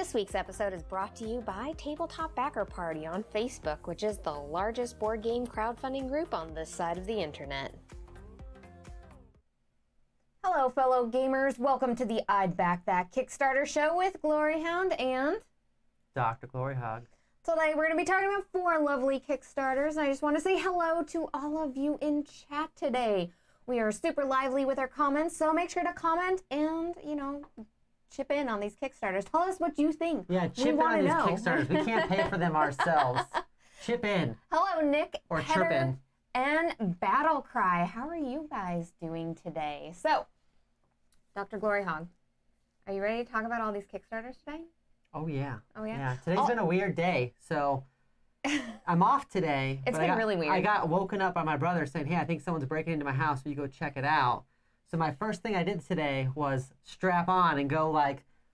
This week's episode is brought to you by Tabletop Backer Party on Facebook, which is the largest board game crowdfunding group on this side of the internet. Hello, fellow gamers. Welcome to the I'd Back That Kickstarter show with Gloryhoundd and Dr. Gloryhoundd. Today we're going to be talking about 4 lovely Kickstarters, and I just want to say hello to all of you in chat today. We are super lively with our comments, so make sure to comment and, chip in on these Kickstarters. Tell us what you think. Yeah, chip in on these Kickstarters. We can't pay for them ourselves. Chip in. Hello, Nick, or Header, chirp in. and Battlecry. How are you guys doing today? So, Dr. Gloryhoundd, are you ready to talk about all these Kickstarters today? Oh, yeah. Oh, yeah? Yeah, today's been a weird day, so I'm off today. It's been really weird. I got woken up by my brother saying, hey, I think someone's breaking into my house. Will you go check it out? So my first thing I did today was strap on and go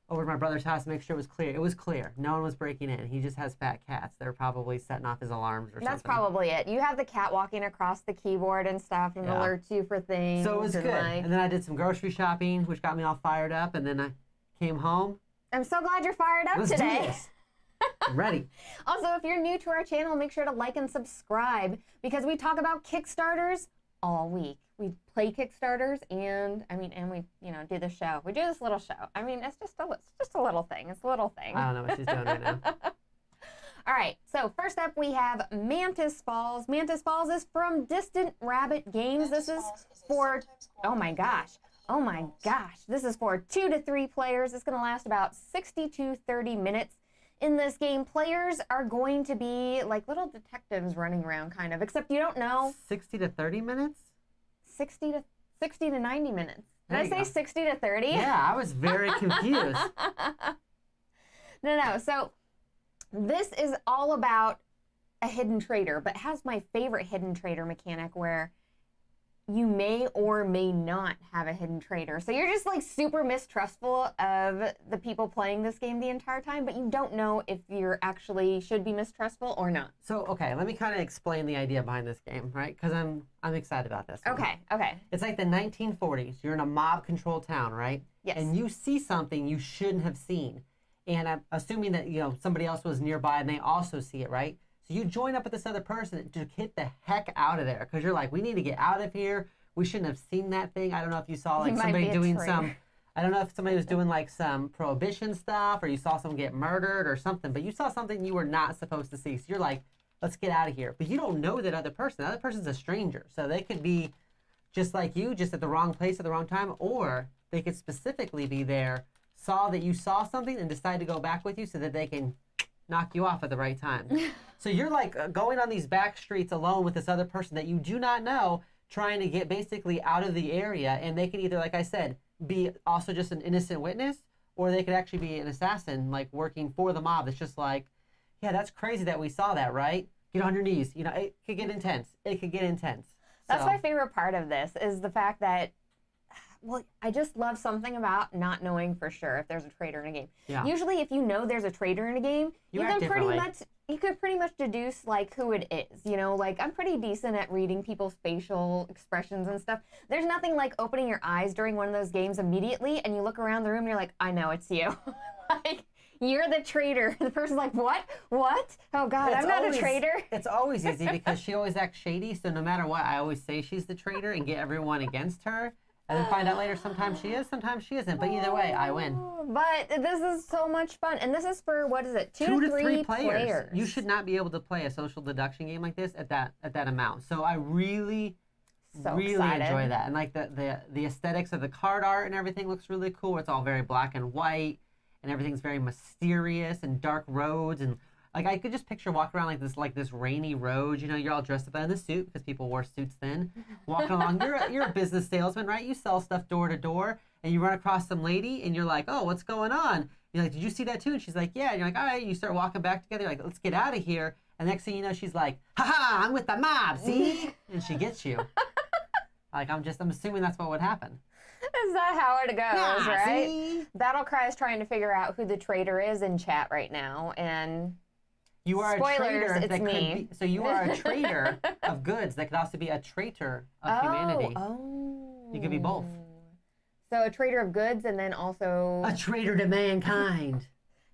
over to my brother's house and make sure it was clear. It was clear. No one was breaking in. He just has fat cats. They're probably setting off his alarms or something. That's probably it. You have the cat walking across the keyboard and stuff and alerts you for things. So it was good. And then I did some grocery shopping, which got me all fired up. And then I came home. I'm so glad you're fired up Let's today. do this. I'm ready. Also, if you're new to our channel, make sure to like and subscribe because we talk about Kickstarters all week. We play Kickstarters and we do the show. We do this little show. It's just a little thing. It's a little thing. I don't know what she's doing right now. All right. So first up, we have Mantis Falls. Mantis Falls is from Distant Rabbit Games. This is for my gosh. This is for 2 to 3 players. It's going to last about 60 to 30 minutes. In this game, players are going to be like little detectives running around, kind of, except you don't know. 60 to 30 minutes? 60 to 90 minutes. Did I say 60 to 30? Yeah, I was very confused. No. So this is all about a hidden traitor, but it has my favorite hidden traitor mechanic where you may or may not have a hidden traitor. So you're just super mistrustful of the people playing this game the entire time, but you don't know if you're actually should be mistrustful or not. So, okay, let me kind of explain the idea behind this game, right? Because I'm excited about this one. Okay. It's like the 1940s. You're in a mob-controlled town, right? Yes. And you see something you shouldn't have seen. And I'm assuming that, somebody else was nearby and they also see it, right? So you join up with this other person to get the heck out of there because you're like, we need to get out of here. We shouldn't have seen that thing. I don't know if you saw somebody doing I don't know if somebody was doing some prohibition stuff or you saw someone get murdered or something, but you saw something you were not supposed to see. So you're like, let's get out of here. But you don't know that other person. The other person's a stranger. So they could be just like you, just at the wrong place at the wrong time, or they could specifically be there, saw that you saw something and decide to go back with you so that they can knock you off at the right time. So you're going on these back streets alone with this other person that you do not know, trying to get basically out of the area, and they could either, like I said, be also just an innocent witness, or they could actually be an assassin, working for the mob. That's just yeah, that's crazy that we saw that, right? Get on your knees. It could get intense. That's my favorite part of this is the fact that, I just love something about not knowing for sure if there's a traitor in a game. Yeah. Usually, if you know there's a traitor in a game, you could pretty much deduce who it is. I'm pretty decent at reading people's facial expressions and stuff. There's nothing like opening your eyes during one of those games immediately, and you look around the room and you're like, I know it's you. You're the traitor. The person's like, what? Oh God, I'm not a traitor. It's always easy because she always acts shady. So no matter what, I always say she's the traitor and get everyone against her. And then find out later sometimes she is, sometimes she isn't. But either way, I win. But this is so much fun. And this is for, 2 to 3 players. You should not be able to play a social deduction game like this at that amount. So I really enjoy that. And the aesthetics of the card art and everything looks really cool. It's all very black and white. And everything's very mysterious and dark roads. And I could just picture walking around this rainy road. You're all dressed up in a suit because people wore suits then. Walking along, you're a business salesman, right? You sell stuff door to door, and you run across some lady, and you're like, oh, what's going on? You're like, did you see that too? And she's like, yeah. And you're like, all right. You start walking back together. You're like, let's get out of here. And next thing you know, she's like, ha, I'm with the mob, see? And she gets you. I'm assuming that's what would happen. Is that how it goes, right? See? Battlecry is trying to figure out who the traitor is in chat right now, and you are spoilers, a traitor. it's me. So you are a traitor of goods that could also be a traitor of humanity. Oh. You could be both. So a traitor of goods and then also... A traitor to mankind.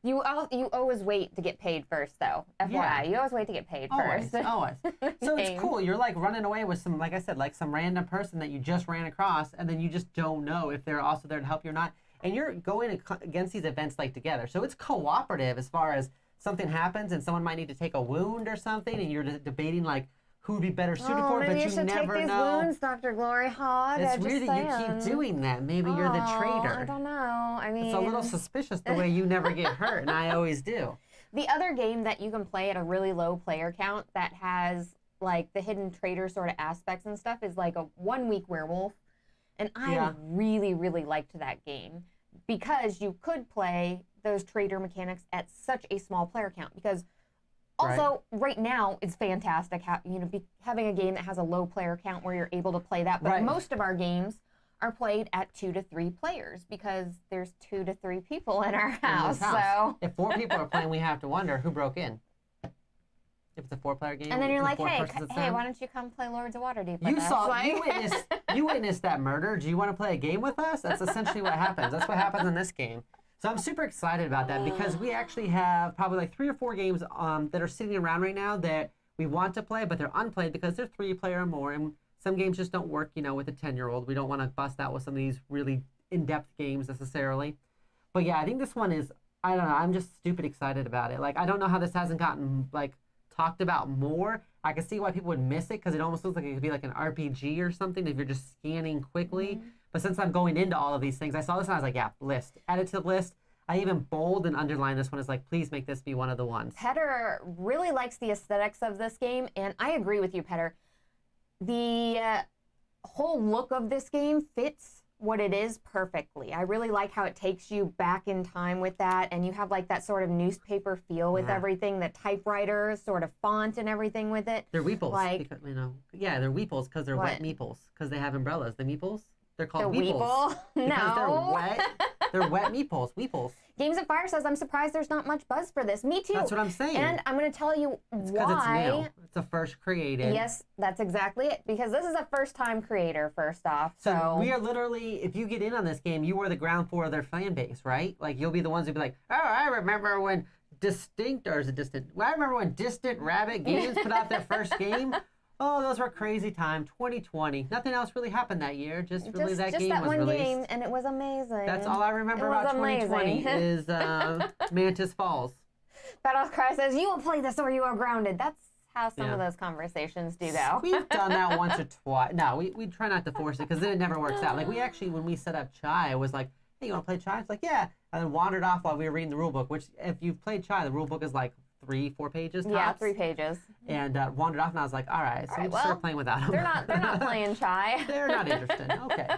You always wait to get paid first, though. FYI, Yeah. you always wait to get paid Always, first. always. So it's cool. You're like running away with some, like I said, like some random person that you just ran across, and then you just don't know if they're also there to help you or not. And you're going against these events like together. So it's cooperative as far as something happens and someone might need to take a wound or something, and you're just debating like who would be better suited for it, but you should never take these know. wounds, Dr. Gloryhound. It's weird that you keep doing that. Maybe you're the traitor. I don't know. I mean, It's a little suspicious the way you never get hurt, and I always do. The other game that you can play at a really low player count that has like the hidden traitor sort of aspects and stuff is like a 1 week werewolf. And I really, really liked that game because you could play those traitor mechanics at such a small player count. Because also, right now, it's fantastic having a game that has a low player count where you're able to play that. But most of our games are played at 2 to 3 players because there's 2 to 3 people in our house. So if 4 people are playing, we have to wonder who broke in. If it's a 4-player game, and then you're like, hey, why don't you come play Lords of Waterdeep with us? You witnessed that murder. Do you want to play a game with us? That's essentially what happens. That's what happens in this game. So I'm super excited about that because we actually have probably like 3 or 4 games that are sitting around right now that we want to play, but they're unplayed because they're 3-player or more, and some games just don't work, with a 10-year-old. We don't want to bust out with some of these really in-depth games necessarily. But yeah, I think this one is, I don't know, I'm just stupid excited about it. Like, I don't know how this hasn't gotten, like, talked about more. I can see why people would miss it because it almost looks like it could be like an RPG or something if you're just scanning quickly. Mm-hmm. But since I'm going into all of these things, I saw this and I was like, yeah, list. Add it to the list. I even bold and underline this one as like, please make this be one of the ones. Petter really likes the aesthetics of this game, and I agree with you, Petter. The whole look of this game fits what it is perfectly. I really like how it takes you back in time with that, and you have like that sort of newspaper feel with everything, the typewriter sort of font and everything with it. They're weeples. Like, because, they're weeples because they're wet meeples, because they have umbrellas. The meeples? They're called weeples. No. Because they're wet. They're wet meeples. Weeples. Games of Fire says, I'm surprised there's not much buzz for this. Me too. That's what I'm saying. And I'm going to tell you it's because it's new. It's a first created. Yes, that's exactly it. Because this is a first-time creator, first off. So we are literally, if you get in on this game, you are the ground floor of their fan base, right? Like, you'll be the ones who'll be like, oh, I remember when Distant Rabbit Games put out their first game. Oh, those were crazy time. 2020. Nothing else really happened that year. Just really that game was released. Just that one game, and it was amazing. That's all I remember about 2020 is Mantis Falls. Battle Cry says, you will play this or you are grounded. That's how some of those conversations do, though. We've done that once or twice. No, we try not to force it because then it never works out. Like, we actually, when we set up Chai, I was like, hey, you want to play Chai? It's like, yeah. And then wandered off while we were reading the rule book, which if you've played Chai, the rule book is like 3-4 pages tops. Yeah, 3 pages. And wandered off, and I was like, all right, so we just started playing without them. They're not playing Chai. They're not interested. Okay.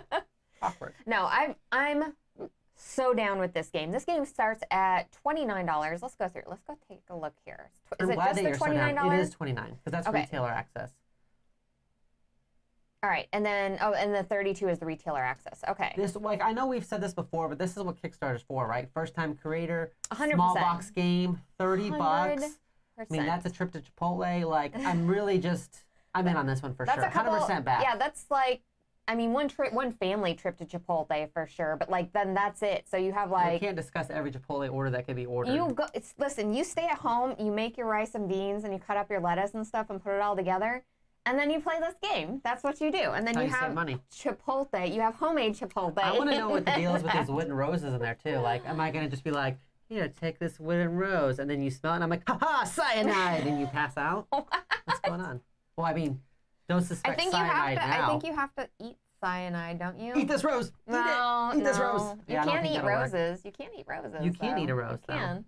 Awkward. No, I'm so down with this game. This game starts at $29. Let's go take a look here. Is it just the $29? It is $29 because that's retailer access. All right, and then and the 32 is the retailer access. Okay. This, like, I know we've said this before, but this is what Kickstarter's for, right? First time creator, 100%. Small box game, $30. I mean, that's a trip to Chipotle. Like, I'm in on this one for sure. 100% back. Yeah, that's like, I mean, one family trip to Chipotle for sure, but like then that's it. So you have like. We can't discuss every Chipotle order that could be ordered. Listen, you stay at home, you make your rice and beans, and you cut up your lettuce and stuff and put it all together. And then you play this game. That's what you do. And then you have Chipotle. You have homemade Chipotle. I want to know what the deal is with those wooden roses in there, too. Like, am I going to just be like, here, take this wooden rose, and then you smell it, and I'm like, ha-ha, cyanide, and you pass out? What's going on? Well, I mean, don't suspect cyanide now. I think you have to eat cyanide, don't you? Eat this rose. Eat this rose. You can't eat roses. You can't eat roses. You can't eat a rose, though. You can.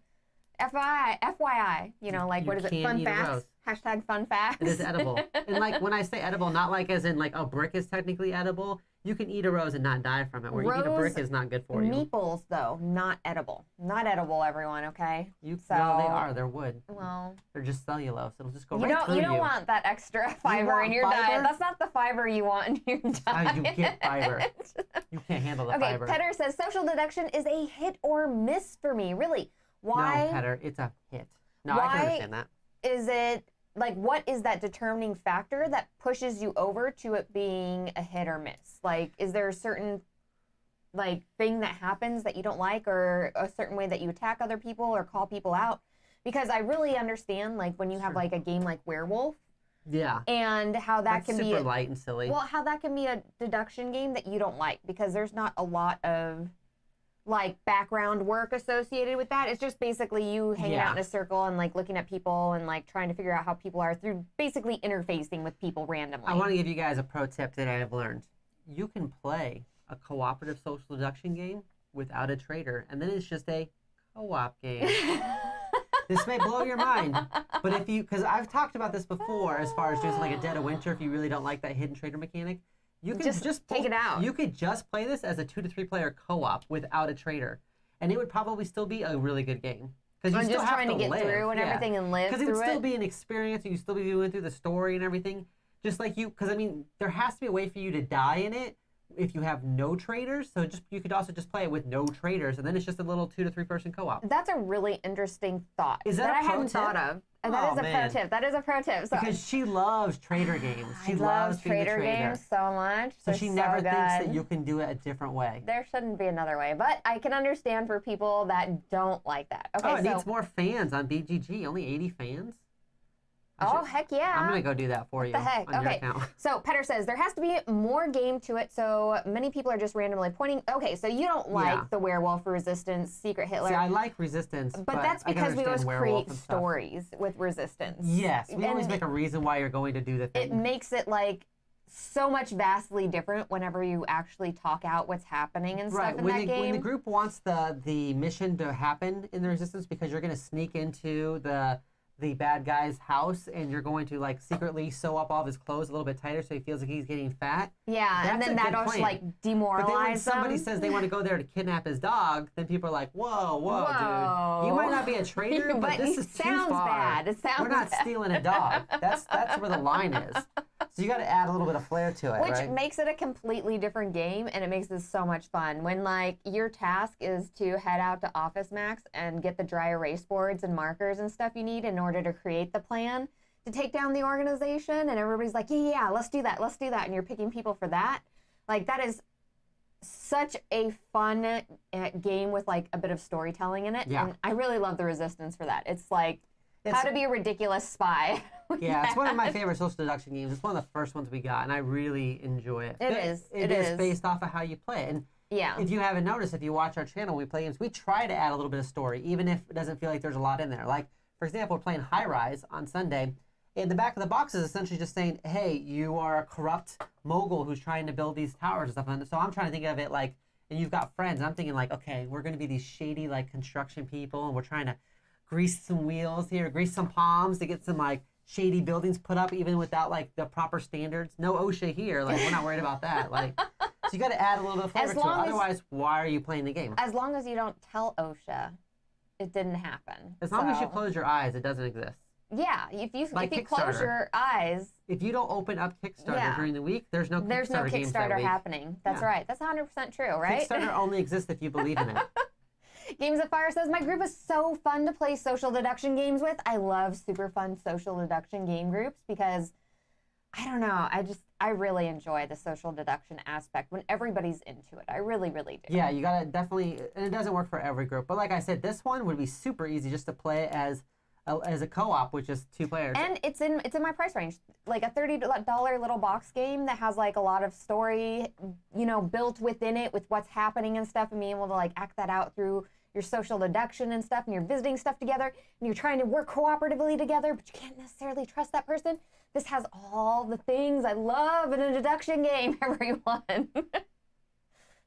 FYI, what is it? Fun facts? Hashtag fun facts. It is edible. And like when I say edible, not like as in like a brick is technically edible. You can eat a rose and not die from it. Where you eat a brick is not good for you. Meeples, though, not edible. Not edible, everyone, okay? No, they are. They're wood. Well. They're just cellulose. It'll just go right through you. You don't want that extra fiber in your diet. That's not the fiber you want in your diet. How you get fiber. You can't handle the fiber. Okay, Petter says, social deduction is a hit or miss for me. Really? Why? No, Petter, it's a hit. No, I can understand that. Is it, like, what is that determining factor that pushes you over to it being a hit or miss? Like, is there a certain like thing that happens that you don't like, or a certain way that you attack other people or call people out. Because I really understand, like, when you have like a game like Werewolf. Yeah. And how that can be super light and silly. Well, how that can be a deduction game that you don't like, because there's not a lot of like background work associated with that. It's just basically you hanging out in a circle and like looking at people and like trying to figure out how people are through basically interfacing with people randomly. I want to give you guys a pro tip that I have learned. You can play a cooperative social deduction game without a traitor, and then it's just a co-op game. This may blow your mind, but if you, because I've talked about this before as far as doing like a Dead of Winter, if you really don't like that hidden traitor mechanic, you can just take it out. You could just play this as a 2 to 3 player co-op without a traitor, and it would probably still be a really good game. Because you still just have trying to get live. through and everything and live through it. Because it would still be an experience, and you still be going through the story and everything. Just like you, because I mean, there has to be a way for you to die in it if you have no traitors. So just you could also just play it with no traitors, and then it's just a little 2 to 3 person co-op. That's a really interesting thought. Is that a I pro hadn't tip? thought of. And that is a pro tip. That is a pro tip. So because she loves traitor games. She loves being the traitor games so much. So she never thinks that you can do it a different way. There shouldn't be another way, but I can understand for people that don't like that. Okay, it needs more fans on BGG. Only 80 fans. Oh, heck yeah. I'm going to go do that for you. What the heck? On your Okay. account. So, Petter says, there has to be more game to it, so many people are just randomly pointing. Okay, so you don't like the Werewolf, Resistance, Secret Hitler. See, I like Resistance, but that's because we always create stuff. stories with Resistance. Yes, we always make a reason why you're going to do the thing. It makes it, like, so much vastly different whenever you actually talk out what's happening and stuff in that game. When the group wants the mission to happen in the Resistance, because you're going to sneak into the bad guy's house, and you're going to like secretly sew up all of his clothes a little bit tighter so he feels like he's getting fat. Yeah, and then that'll just like demoralize But then when somebody them. says they want to go there to kidnap his dog, then people are like, whoa, dude. You might not be a traitor, but this is too far. Bad. It sounds We're not bad. stealing a dog. That's where the line is. So you got to add a little bit of flair to it, Which makes it a completely different game, and it makes this so much fun. When like your task is to head out to Office Max and get the dry erase boards and markers and stuff you need in order to create the plan to take down the organization, and everybody's like, yeah, let's do that, and you're picking people for that. Like, that is such a fun game with like a bit of storytelling in it, and I really love the Resistance for that. It's like how to be a ridiculous spy. Yeah, it's one of my favorite social deduction games. It's one of the first ones we got, and I really enjoy it. It is based off of how you play it. And if you haven't noticed, if you watch our channel when we play games, we try to add a little bit of story, even if it doesn't feel like there's a lot in there. Like, for example, we're playing High Rise on Sunday. In the back of the box is essentially just saying, hey, you are a corrupt mogul who's trying to build these towers and stuff. And so I'm trying to think of it like, and you've got friends, and I'm thinking like, okay, we're going to be these shady like construction people, and we're trying to grease some wheels here, grease some palms to get some like shady buildings put up, even without like the proper standards. No OSHA here. Like, we're not worried about that. Like, so you got to add a little bit of flavor to it. Otherwise, why are you playing the game? As long as you don't tell OSHA, it didn't happen. As long as you close your eyes, it doesn't exist. Yeah, if you close your eyes. If you don't open up Kickstarter during the week, there's no Kickstarter games that week. happening. That's right. That's 100% true, right? Kickstarter only exists if you believe in it. Games of Fire says, my group is so fun to play social deduction games with. I love super fun social deduction game groups because, I don't know, I really enjoy the social deduction aspect when everybody's into it. I really, really do. Yeah, you gotta definitely, and it doesn't work for every group. But like I said, this one would be super easy just to play as a co-op, which is 2 players. And it's in my price range. Like a $30 little box game that has like a lot of story, built within it with what's happening and stuff, and being able to like act that out through your social deduction and stuff, and you're visiting stuff together, and you're trying to work cooperatively together, but you can't necessarily trust that person. This has all the things I love in a deduction game, everyone.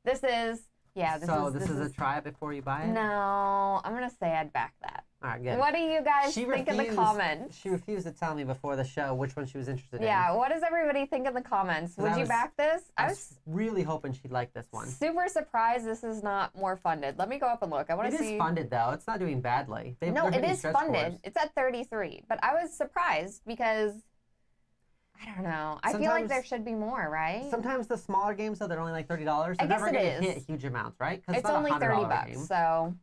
This is a try it before you buy it? No, I'm going to say I'd back that. All right, good. What do you guys think in the comments? She refused to tell me before the show which one she was interested in. Yeah, what does everybody think in the comments? Would you back this? I was really hoping she'd like this one. Super surprised this is not more funded. Let me go up and look. I want to see. It is funded, though. It's not doing badly. No, it is funded. It's at 33. But I was surprised because, I don't know. I feel like there should be more, right? Sometimes the smaller games, though, they're only like $30. I guess it is. Hit huge amounts, right? It's only $30, so.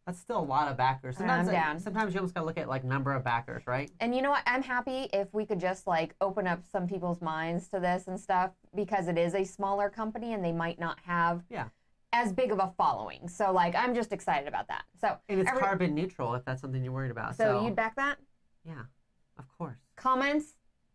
That's still a lot of backers. I'm down. Sometimes you almost gotta look at like number of backers, right? And you know what? I'm happy if we could just like open up some people's minds to this and stuff, because it is a smaller company and they might not have as big of a following. So like, I'm just excited about that. So and it's carbon neutral if that's something you're worried about. So you'd back that? Yeah, of course. Comments?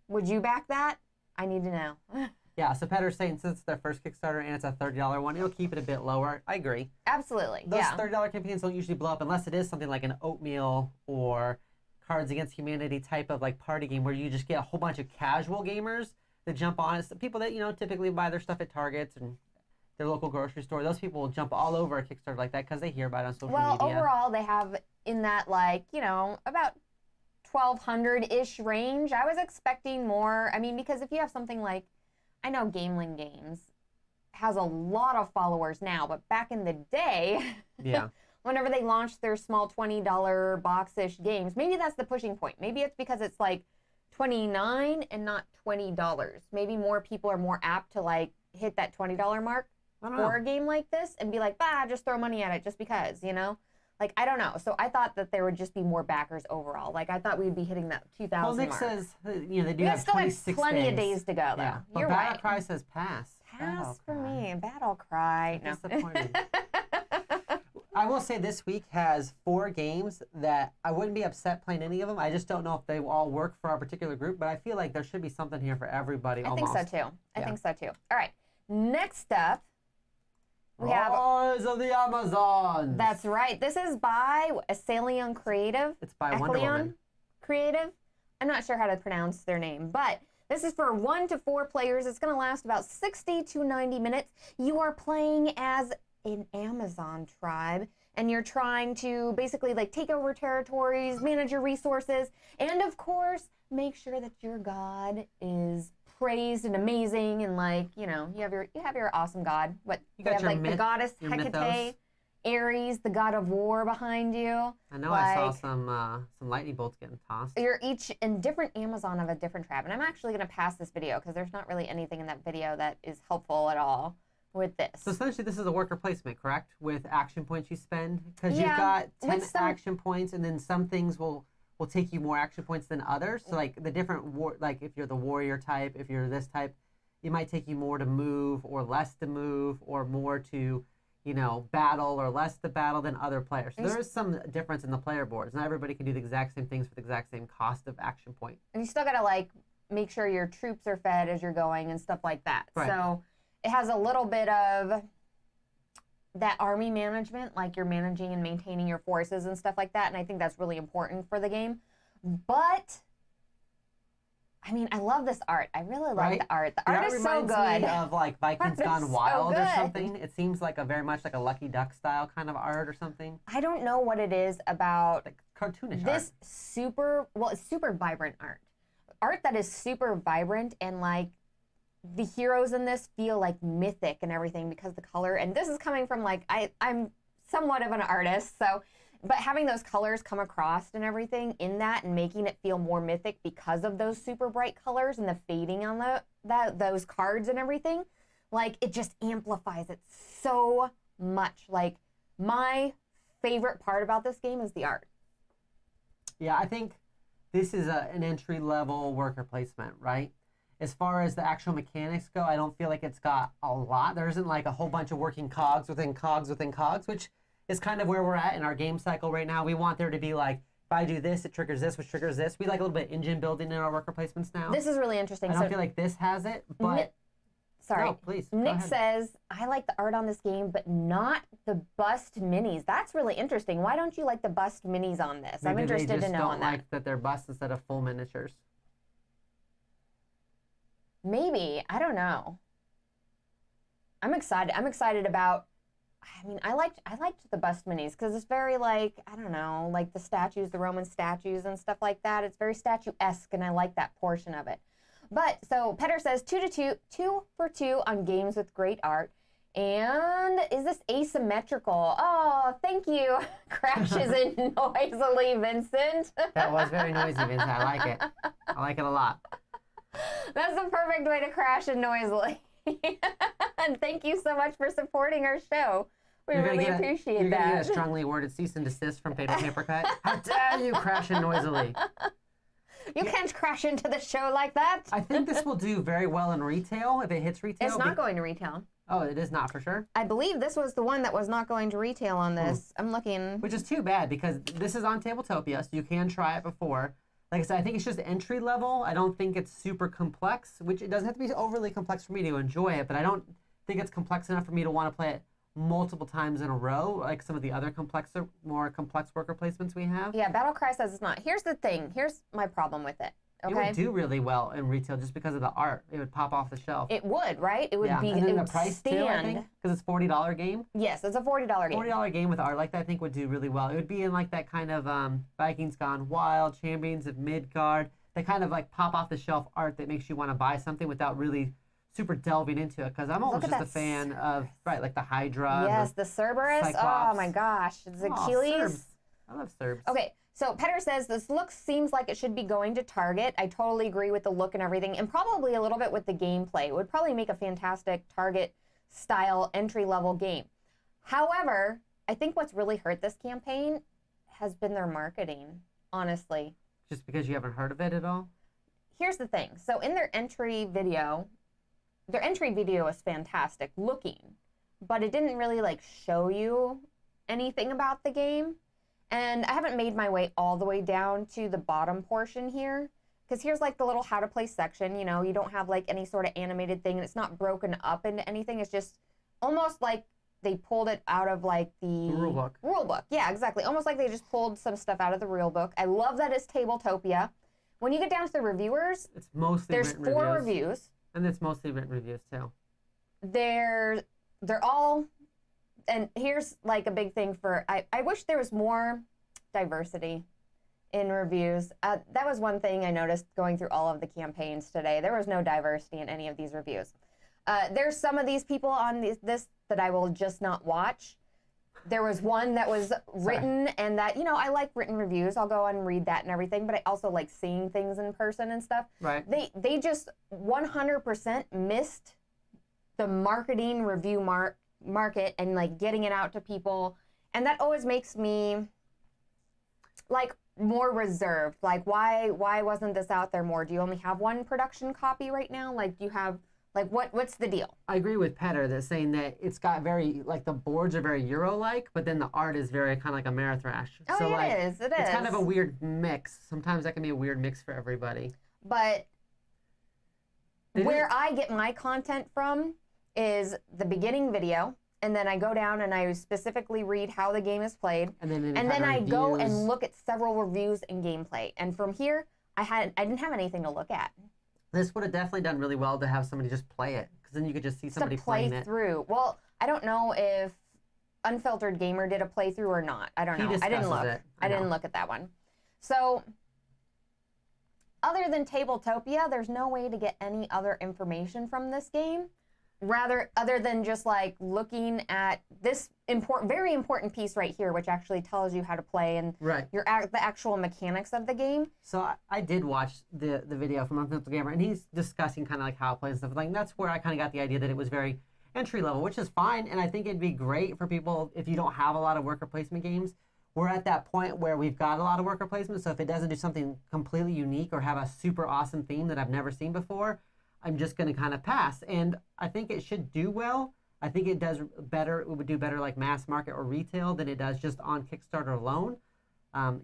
Would you back that? I need to know. Yeah, so Petter's saying since it's their first Kickstarter and it's a $30 one, it'll keep it a bit lower. I agree. Absolutely. Those $30 campaigns don't usually blow up unless it is something like an Oatmeal or Cards Against Humanity type of like party game where you just get a whole bunch of casual gamers that jump on. It's the people that, you know, typically buy their stuff at Targets and their local grocery store. Those people will jump all over a Kickstarter like that because they hear about it on social media. Well, overall, they have in that, like, you know, about 1,200-ish range. I was expecting more. I mean, because if you have something like, I know Gameling Games has a lot of followers now, but back in the day, yeah, whenever they launched their small $20 box-ish games, maybe that's the pushing point. Maybe it's because it's like $29 and not $20. Maybe more people are more apt to like hit that $20 mark for a game like this and be like, bah, just throw money at it just because, you know? Like, I don't know. So I thought that there would just be more backers overall. Like, I thought we'd be hitting that 2,000 Well, Nick mark. says, you know, they do have 26 still have plenty of days to go, though. Yeah. But You're Battle right. Cry says pass. Pass for me. Battle Cry. No. Disappointed. I will say this week has 4 games that I wouldn't be upset playing any of them. I just don't know if they all work for our particular group, but I feel like there should be something here for everybody almost. I think so, too. I think so, too. All right. Next up, we have Rise of the Amazons. That's right. This is by AlcyonCreative. It's by Wonder Woman. Creative. I'm not sure how to pronounce their name, but this is for 1 to 4 players. It's going to last about 60 to 90 minutes. You are playing as an Amazon tribe, and you're trying to basically like take over territories, manage your resources, and of course, make sure that your god is praised and amazing, and like, you know, you have your awesome god. What you got have your like the goddess Hecate, mythos. Ares, the god of war behind you. I know like, I saw some lightning bolts getting tossed. You're each in different Amazon of a different tribe, and I'm actually going to pass this video because there's not really anything in that video that is helpful at all with this. So essentially, this is a worker placement, correct? With action points you spend, because Yeah, you've got 10 with some- action points, and then some things will take you more action points than others. So like the different like if you're the warrior type, if you're this type, it might take you more to move or less to move or more to, you know, battle or less to battle than other players. So there is some difference in the player boards. Not everybody can do the exact same things for the exact same cost of action point. And you still got to like make sure your troops are fed as you're going and stuff like that. Right. So it has a little bit of that army management, like you're managing and maintaining your forces and stuff like that. And I think that's really important for the game. But I mean, I love this art. I really love the art. The art is so good. Reminds me of like Vikings Gone so Wild or good. something. It seems like a very much like a Lucky Duck style kind of art or something. I don't know what it is about Like cartoonish this it's super vibrant art. Art that is super vibrant, and like the heroes in this feel like mythic and everything because the color, and this is coming from like, I'm somewhat of an artist, so, but having those colors come across and everything in that and making it feel more mythic because of those super bright colors and the fading on those cards and everything, like it just amplifies it so much. Like my favorite part about this game is the art. Yeah, I think this is an entry-level worker placement, right? As far as the actual mechanics go, I don't feel like it's got a lot. There isn't like a whole bunch of working cogs within cogs within cogs, which is kind of where we're at in our game cycle right now. We want there to be like, if I do this, it triggers this, which triggers this. We like a little bit of engine building in our worker placements now. This is really interesting. I don't feel like this has it, but... Sorry. No, please. Go Nick ahead. says, I like the art on this game, but not the bust minis. That's really interesting. Why don't you like the bust minis on this? I'm Maybe interested they to just know don't on that. like that they're busts instead of full miniatures. Maybe. I don't know. I'm excited. I'm excited about, I mean, I liked the bust minis because it's very like, I don't know, like the statues, the Roman statues and stuff like that. It's very statuesque, and I like that portion of it. But, so, Petter says 2 for 2 on games with great art. And is this asymmetrical? Oh, thank you. Crashes in noisily, Vincent. That was very noisy, Vincent. I like it. I like it a lot. That's the perfect way to crash in noisily. And thank you so much for supporting our show. We really appreciate you're that. You're going to get a strongly worded cease and desist from Paper Cut. How dare you crash in noisily? You can't crash into the show like that. I think this will do very well in retail if it hits retail. It's not going to retail. Oh, it is not for sure? I believe this was the one that was not going to retail on this. I'm looking. Which is too bad because this is on Tabletopia, so you can try it before. Like I said, I think it's just entry level. I don't think it's super complex, which it doesn't have to be overly complex for me to enjoy it, but I don't think it's complex enough for me to want to play it multiple times in a row, like some of the other more complex worker placements we have. Yeah, Battlecry says it's not. Here's the thing. Here's my problem with it. Okay. It would do really well in retail just because of the art. It would pop off the shelf. It would, right? It would be. And then it the would price stand. too, I think, because it's $40 game. Yes, it's a $40 game. $40 game with art like that, I think would do really well. It would be in like that kind of Vikings Gone Wild, Champions of Midgard, that kind of like pop off the shelf art that makes you want to buy something without really super delving into it. Because I'm almost just a fan of like the Hydra. Yes, the Cerberus. Cyclops. Oh my gosh, it's Oh, Achilles. Serbs. I love Serbs. Okay. So Petter says, this look seems like it should be going to Target. I totally agree with the look and everything, and probably a little bit with the gameplay. It would probably make a fantastic Target-style entry-level game. However, I think what's really hurt this campaign has been their marketing, honestly. Just because you haven't heard of it at all? Here's the thing. So in their entry video is fantastic looking, but it didn't really like show you anything about the game. And I haven't made my way all the way down to the bottom portion here, because here's like the little how to play section. You know, you don't have like any sort of animated thing, and it's not broken up into anything. It's just almost like they pulled it out of like the rule book. Rule book, yeah, exactly. Almost like they just pulled some stuff out of the rule book. I love that it's Tabletopia. When you get down to the reviewers, it's mostly there's written 4 reviews. And it's mostly written reviews too. They're all. And here's like a big thing for, I wish there was more diversity in reviews. That was one thing I noticed going through all of the campaigns today. There was no diversity in any of these reviews. There's some of these people on this that I will just not watch. There was one that was written and that, you know, I like written reviews. I'll go and read that and everything, but I also like seeing things in person and stuff. Right. They just 100% missed the marketing review market and like getting it out to people, and that always makes me like more reserved. Like why wasn't this out there more? Do you only have one production copy right now? Like do you have like what's the deal? I agree with Petter that's saying that it's got very like the boards are very Euro-like, but then the art is very kind of like Ameritrash. Oh, so, it is. It's kind of a weird mix. Sometimes that can be a weird mix for everybody. But where I get my content from is the beginning video, and then I go down and I specifically read how the game is played, and then I go and look at several reviews and gameplay. And from here, I didn't have anything to look at. This would have definitely done really well to have somebody just play it, because then you could just see somebody playing it. Through. Well, I don't know if Unfiltered Gamer did a playthrough or not. I don't know. I didn't look. I didn't look at that one. So, other than Tabletopia, there's no way to get any other information from this game. Rather, other than just like looking at this very important piece right here, which actually tells you how to play and the actual mechanics of the game. So I did watch the video from Unfiltered Gamer, and he's discussing kind of like how it plays and stuff. Like that's where I kind of got the idea that it was very entry level, which is fine, and I think it'd be great for people if you don't have a lot of worker placement games. We're at that point where we've got a lot of worker placement, so if it doesn't do something completely unique or have a super awesome theme that I've never seen before, I'm just going to kind of pass. And I think it should do well. I think it does better. It would do better like mass market or retail than it does just on Kickstarter alone.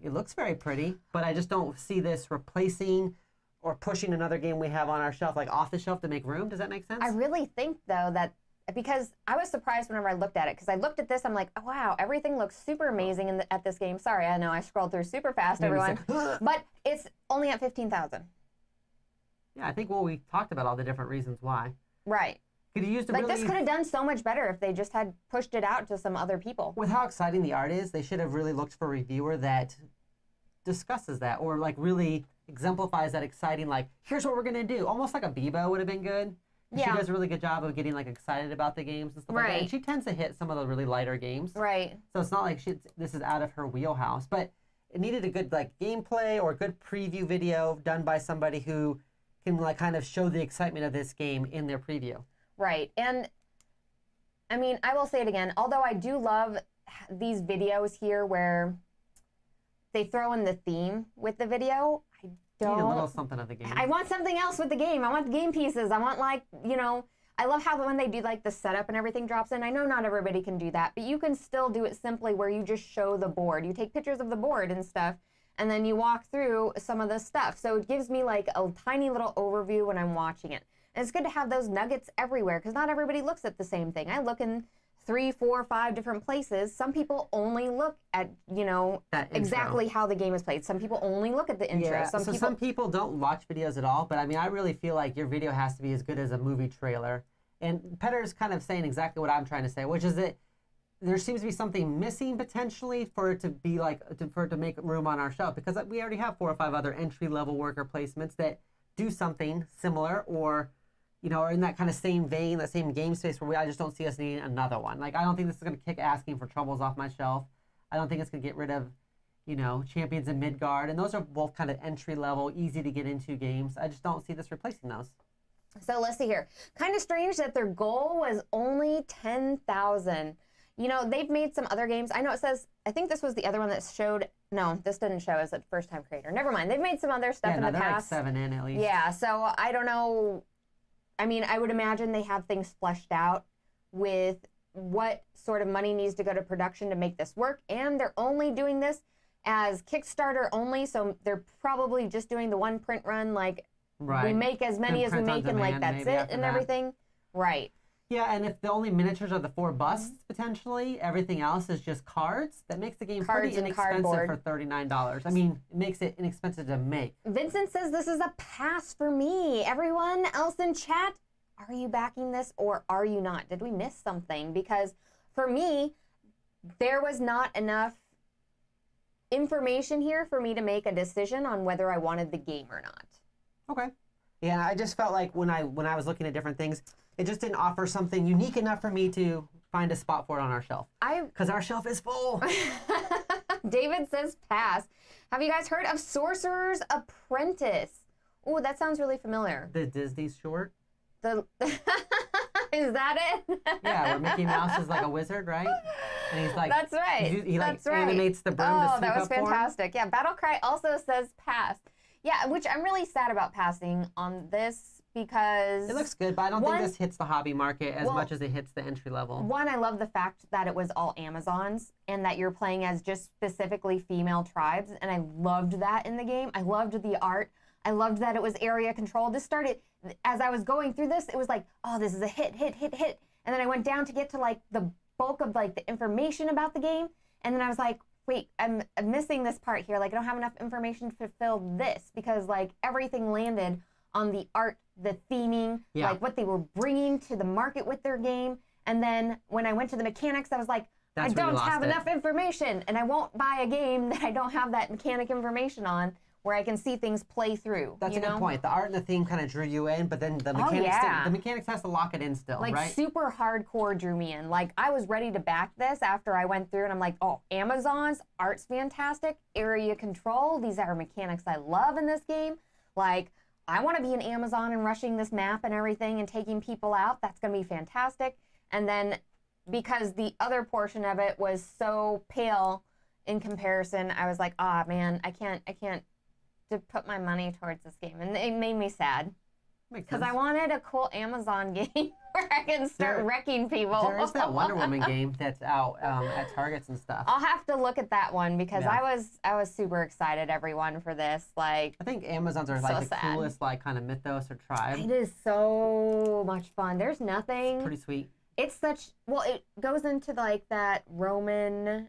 It looks very pretty, but I just don't see this replacing or pushing another game we have on our shelf, like off the shelf to make room. Does that make sense? I really think, though, that because I was surprised whenever I looked at it, because I looked at this, I'm like, oh, wow, everything looks super amazing at this game. Sorry, I know I scrolled through super fast, everyone. But it's only at 15,000. Yeah, I think we talked about all the different reasons why. Right. Could you use this could have done so much better if they just had pushed it out to some other people. With how exciting the art is, they should have really looked for a reviewer that discusses that or like really exemplifies that exciting, like, here's what we're going to do. Almost like a Bebo would have been good. Yeah. She does a really good job of getting like excited about the games and stuff like that. And she tends to hit some of the really lighter games. Right. So it's not like this is out of her wheelhouse. But it needed a good like gameplay or a good preview video done by somebody who can like kind of show the excitement of this game in their preview. Right. And I mean, I will say it again, although I do love these videos here where they throw in the theme with the video, I don't. You need a little something of the game. I want something else with the game. I want game pieces. I want like, you know, I love how when they do like the setup and everything drops in. I know not everybody can do that, but you can still do it simply where you just show the board. You take pictures of the board and stuff, and then you walk through some of the stuff. So it gives me like a tiny little overview when I'm watching it. And it's good to have those nuggets everywhere because not everybody looks at the same thing. I look in 3, 4, 5 different places. Some people only look at, you know, exactly how the game is played. Some people only look at the intro. Yeah, some people don't watch videos at all, but I mean, I really feel like your video has to be as good as a movie trailer. And Petter's kind of saying exactly what I'm trying to say, which is that there seems to be something missing potentially for it to be like, for it to make room on our shelf, because we already have 4 or 5 other entry-level worker placements that do something similar or, you know, or in that kind of same vein, that same game space where I just don't see us needing another one. Like, I don't think this is going to kick Asking for Troubles off my shelf. I don't think it's going to get rid of, you know, Champions of Midgard. And those are both kind of entry-level, easy to get into games. I just don't see this replacing those. So let's see here. Kind of strange that their goal was only 10,000. You know, they've made some other games. I know it says, I think this was the other one that showed, no, this didn't show as a first-time creator. Never mind. They've made some other stuff in the past. Like 7 in at least. Yeah, so I don't know. I mean, I would imagine they have things fleshed out with what sort of money needs to go to production to make this work. And they're only doing this as Kickstarter only. So they're probably just doing the one print run. Like, we make as many as we make and like that's it and everything. Right. Yeah, and if the only miniatures are the 4 busts, potentially, everything else is just cards, that makes the game pretty inexpensive for $39. I mean, it makes it inexpensive to make. Vincent says this is a pass for me. Everyone else in chat, are you backing this or are you not? Did we miss something? Because for me, there was not enough information here for me to make a decision on whether I wanted the game or not. Okay. Yeah, I just felt like when I was looking at different things, it just didn't offer something unique enough for me to find a spot for it on our shelf. Because our shelf is full. David says pass. Have you guys heard of Sorcerer's Apprentice? Oh, that sounds really familiar. The Disney short? Is that it? Yeah, where Mickey Mouse is like a wizard, right? And he's like, that's right. He like animates the broom to sweep up for him. Oh, that was fantastic. Yeah, Battlecry also says pass. Yeah, which I'm really sad about passing on this because... It looks good, but I don't think this hits the hobby market as much as it hits the entry level. One, I love the fact that it was all Amazons and that you're playing as just specifically female tribes, and I loved that in the game. I loved the art. I loved that it was area controlled. This started, as I was going through this, it was like, oh, this is a hit. And then I went down to get to like the bulk of like the information about the game, and then I was like, wait, I'm missing this part here. Like, I don't have enough information to fulfill this because, like, everything landed on the art, the theming, like what they were bringing to the market with their game. And then when I went to the mechanics, I was like, I don't have enough information, and I won't buy a game that I don't have that mechanic information on where I can see things play through. That's a good point. The art and the theme kind of drew you in, but then the mechanics has to lock it in still, like, right? Super hardcore drew me in. Like, I was ready to back this after I went through and I'm like, oh, Amazon's art's fantastic, area control, these are mechanics I love in this game. Like, I want to be an Amazon and rushing this map and everything and taking people out. That's going to be fantastic. And then because the other portion of it was so pale in comparison, I was like, ah, man, I can't to put my money towards this game, and it made me sad because I wanted a cool Amazon game where I can start wrecking people. There is that Wonder Woman game that's out at Targets and stuff. I'll have to look at that one because I was super excited, everyone, for this. Like, I think Amazons are like the coolest like kind of mythos or tribe. It is so much fun. There's nothing. It's pretty sweet. It's such it goes into like that Roman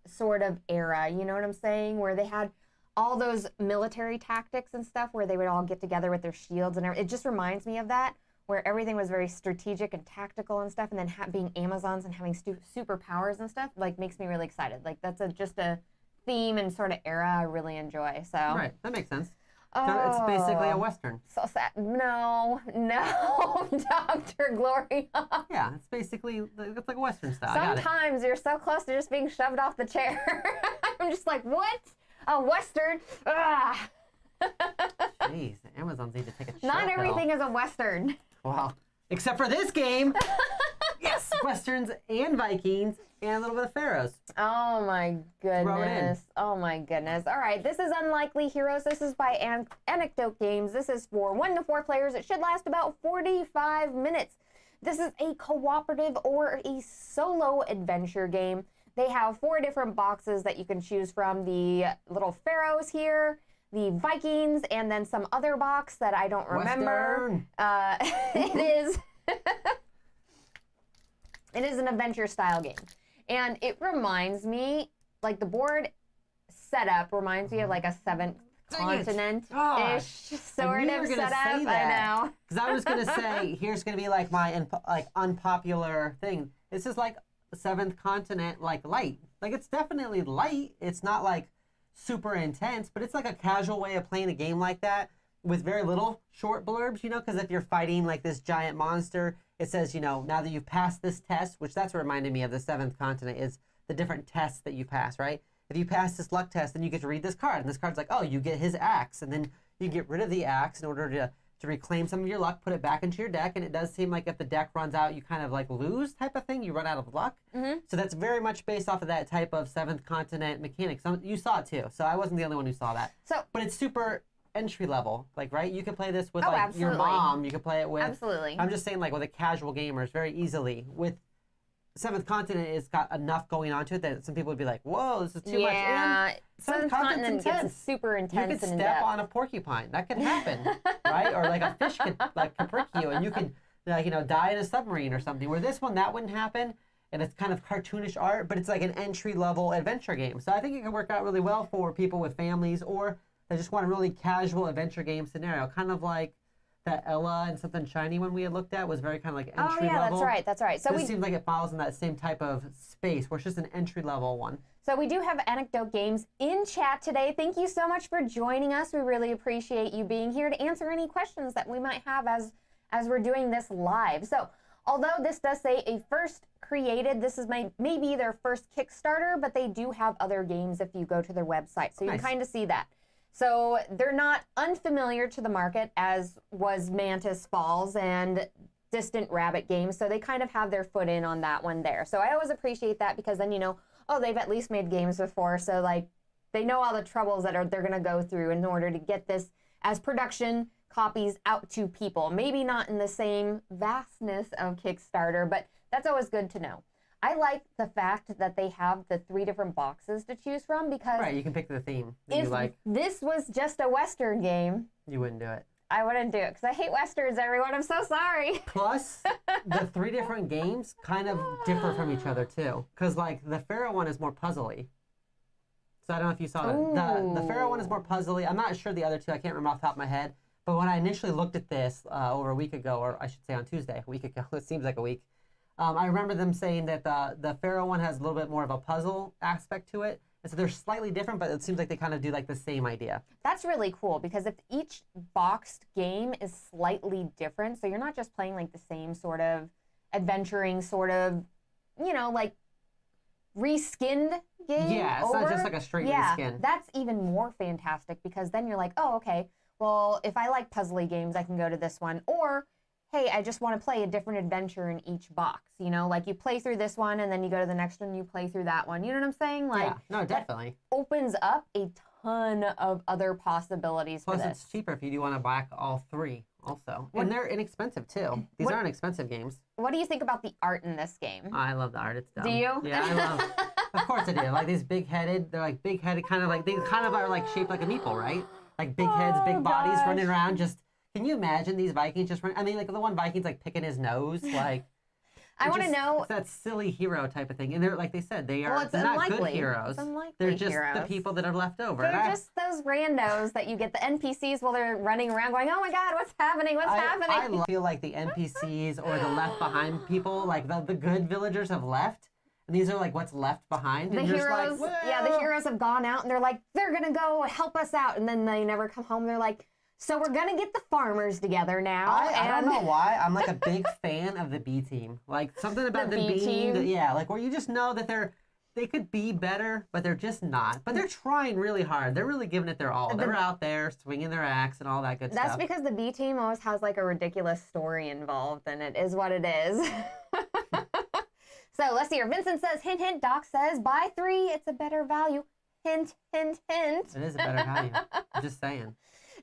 sort of era. You know what I'm saying? Where they had all those military tactics and stuff where they would all get together with their shields and everything. It just reminds me of that, where everything was very strategic and tactical and stuff, and then being Amazons and having superpowers and stuff, like, makes me really excited. Like, that's just a theme and sort of era I really enjoy. So right, that makes sense. So it's basically a Western. So sad. No, Dr. Gloryhoundd. Yeah, it's basically, it's like a Western style. Sometimes you're so close to just being shoved off the chair. I'm just like, what? A Western? Ah. Jeez, the Amazons need to take a chill Not everything is a Western. Wow. Except for this game. Yes, Westerns and Vikings and a little bit of Pharaohs. Oh my goodness. Oh my goodness. All right, this is Unlikely Heroes. This is by Anecdote Games. This is for 1 to 4 players. It should last about 45 minutes. This is a cooperative or a solo adventure game. They have 4 different boxes that you can choose from. The little pharaohs here, the Vikings, and then some other box that I don't remember. It is it is an adventure style game. And it reminds me, like the board setup reminds me of like a 7th continent-ish sort of setup. I know. Because I was going to say, here's going to be like my unpopular thing. This is like 7th continent, like light. Like it's definitely light. It's not like super intense, but it's like a casual way of playing a game like that with very little short blurbs, you know, because if you're fighting like this giant monster, it says, you know, now that you've passed this test, which that's what reminded me of the 7th continent, is the different tests that you pass, right? If you pass this luck test, then you get to read this card. And this card's like, oh, you get his axe. And then you get rid of the axe in order to reclaim some of your luck, put it back into your deck. And it does seem like if the deck runs out, you kind of like lose type of thing. You run out of luck. Mm-hmm. So that's very much based off of that type of 7th continent mechanics. You saw it too. So I wasn't the only one who saw that. But it's super entry level, like, right? You could play this with like your mom. You could play it with. Absolutely. I'm just saying, like, with a casual gamers very easily. With 7th continent, it's got enough going on to it that some people would be like, whoa, this is too much. Yeah, 7th continent gets super intense. You could and step on a porcupine. That could happen, right? Or like a fish could prick you, and you could, like, you know, die in a submarine or something. Where this one, that wouldn't happen, and it's kind of cartoonish art, but it's like an entry-level adventure game. So I think it can work out really well for people with families or that just want a really casual adventure game scenario, kind of like that Ella and Something Shiny one we had looked at was very kind of like entry level. That's right. So this seems like it follows in that same type of space where it's just an entry level one. So we do have Anecdote Games in chat today. Thank you so much for joining us. We really appreciate you being here to answer any questions that we might have as we're doing this live. So although this does say a first created, this is maybe their first Kickstarter, but they do have other games if you go to their website. So you can kind of see that. So they're not unfamiliar to the market as was Mantis Falls and Distant Rabbit Games. So they kind of have their foot in on that one there. So I always appreciate that because then, you know, oh, they've at least made games before. So like they know all the troubles that they're going to go through in order to get this as production copies out to people. Maybe not in the same vastness of Kickstarter, but that's always good to know. I like the fact that they have the 3 different boxes to choose from because... Right, you can pick the theme that if you like. This was just a Western game... You wouldn't do it. I wouldn't do it because I hate Westerns, everyone. I'm so sorry. Plus, the 3 different games kind of differ from each other, too. Because, like, the Pharaoh one is more puzzly. So I don't know if you saw that. The Pharaoh one is more puzzly. I'm not sure the other 2. I can't remember off the top of my head. But when I initially looked at this over a week ago, or I should say on Tuesday, a week ago, it seems like a week, I remember them saying that the Pharaoh one has a little bit more of a puzzle aspect to it. And so they're slightly different, but it seems like they kind of do like the same idea. That's really cool because if each boxed game is slightly different, so you're not just playing like the same sort of adventuring sort of, you know, like reskinned game. Yeah, it's not just like a straight reskin. That's even more fantastic because then you're like, oh, okay, well, if I like puzzly games, I can go to this one. Or hey, I just want to play a different adventure in each box. You know, like you play through this one and then you go to the next one, you play through that one. You know what I'm saying? Like, yeah, no, definitely. Opens up a ton of other possibilities for this. Plus, it's cheaper if you do want to buy all 3 also. And they're inexpensive, too. These aren't expensive games. What do you think about the art in this game? I love the art. It's dumb. Do you? Yeah, I love it. Of course I do. Like these big-headed, they're like big-headed, kind of like, they kind of are like shaped like a meeple, right? Like big heads, big bodies running around just... Can you imagine these Vikings just running? I mean, like the one Viking's like picking his nose, like. I want to know. It's that silly hero type of thing, and they're like they said, they're not good heroes. It's unlikely they're just the people that are left over. They're just those randos that you get the NPCs while they're running around, going, "Oh my God, what's happening? What's happening?" I feel like the NPCs or the left behind people, like the good villagers have left. And these are like what's left behind. The heroes, the heroes have gone out, and they're like, they're gonna go help us out, and then they never come home. They're like, so we're gonna get the farmers together now. I don't know why. I'm like a big fan of the B team. Like something about the B team. Like where you just know that they could be better, but they're just not. But they're trying really hard. They're really giving it their all. They're out there swinging their axe and all that good stuff. That's because the B team always has like a ridiculous story involved, and it is what it is. So let's see here. Vincent says, hint, hint. Doc says, buy 3. It's a better value. Hint, hint, hint. It is a better value. I'm just saying.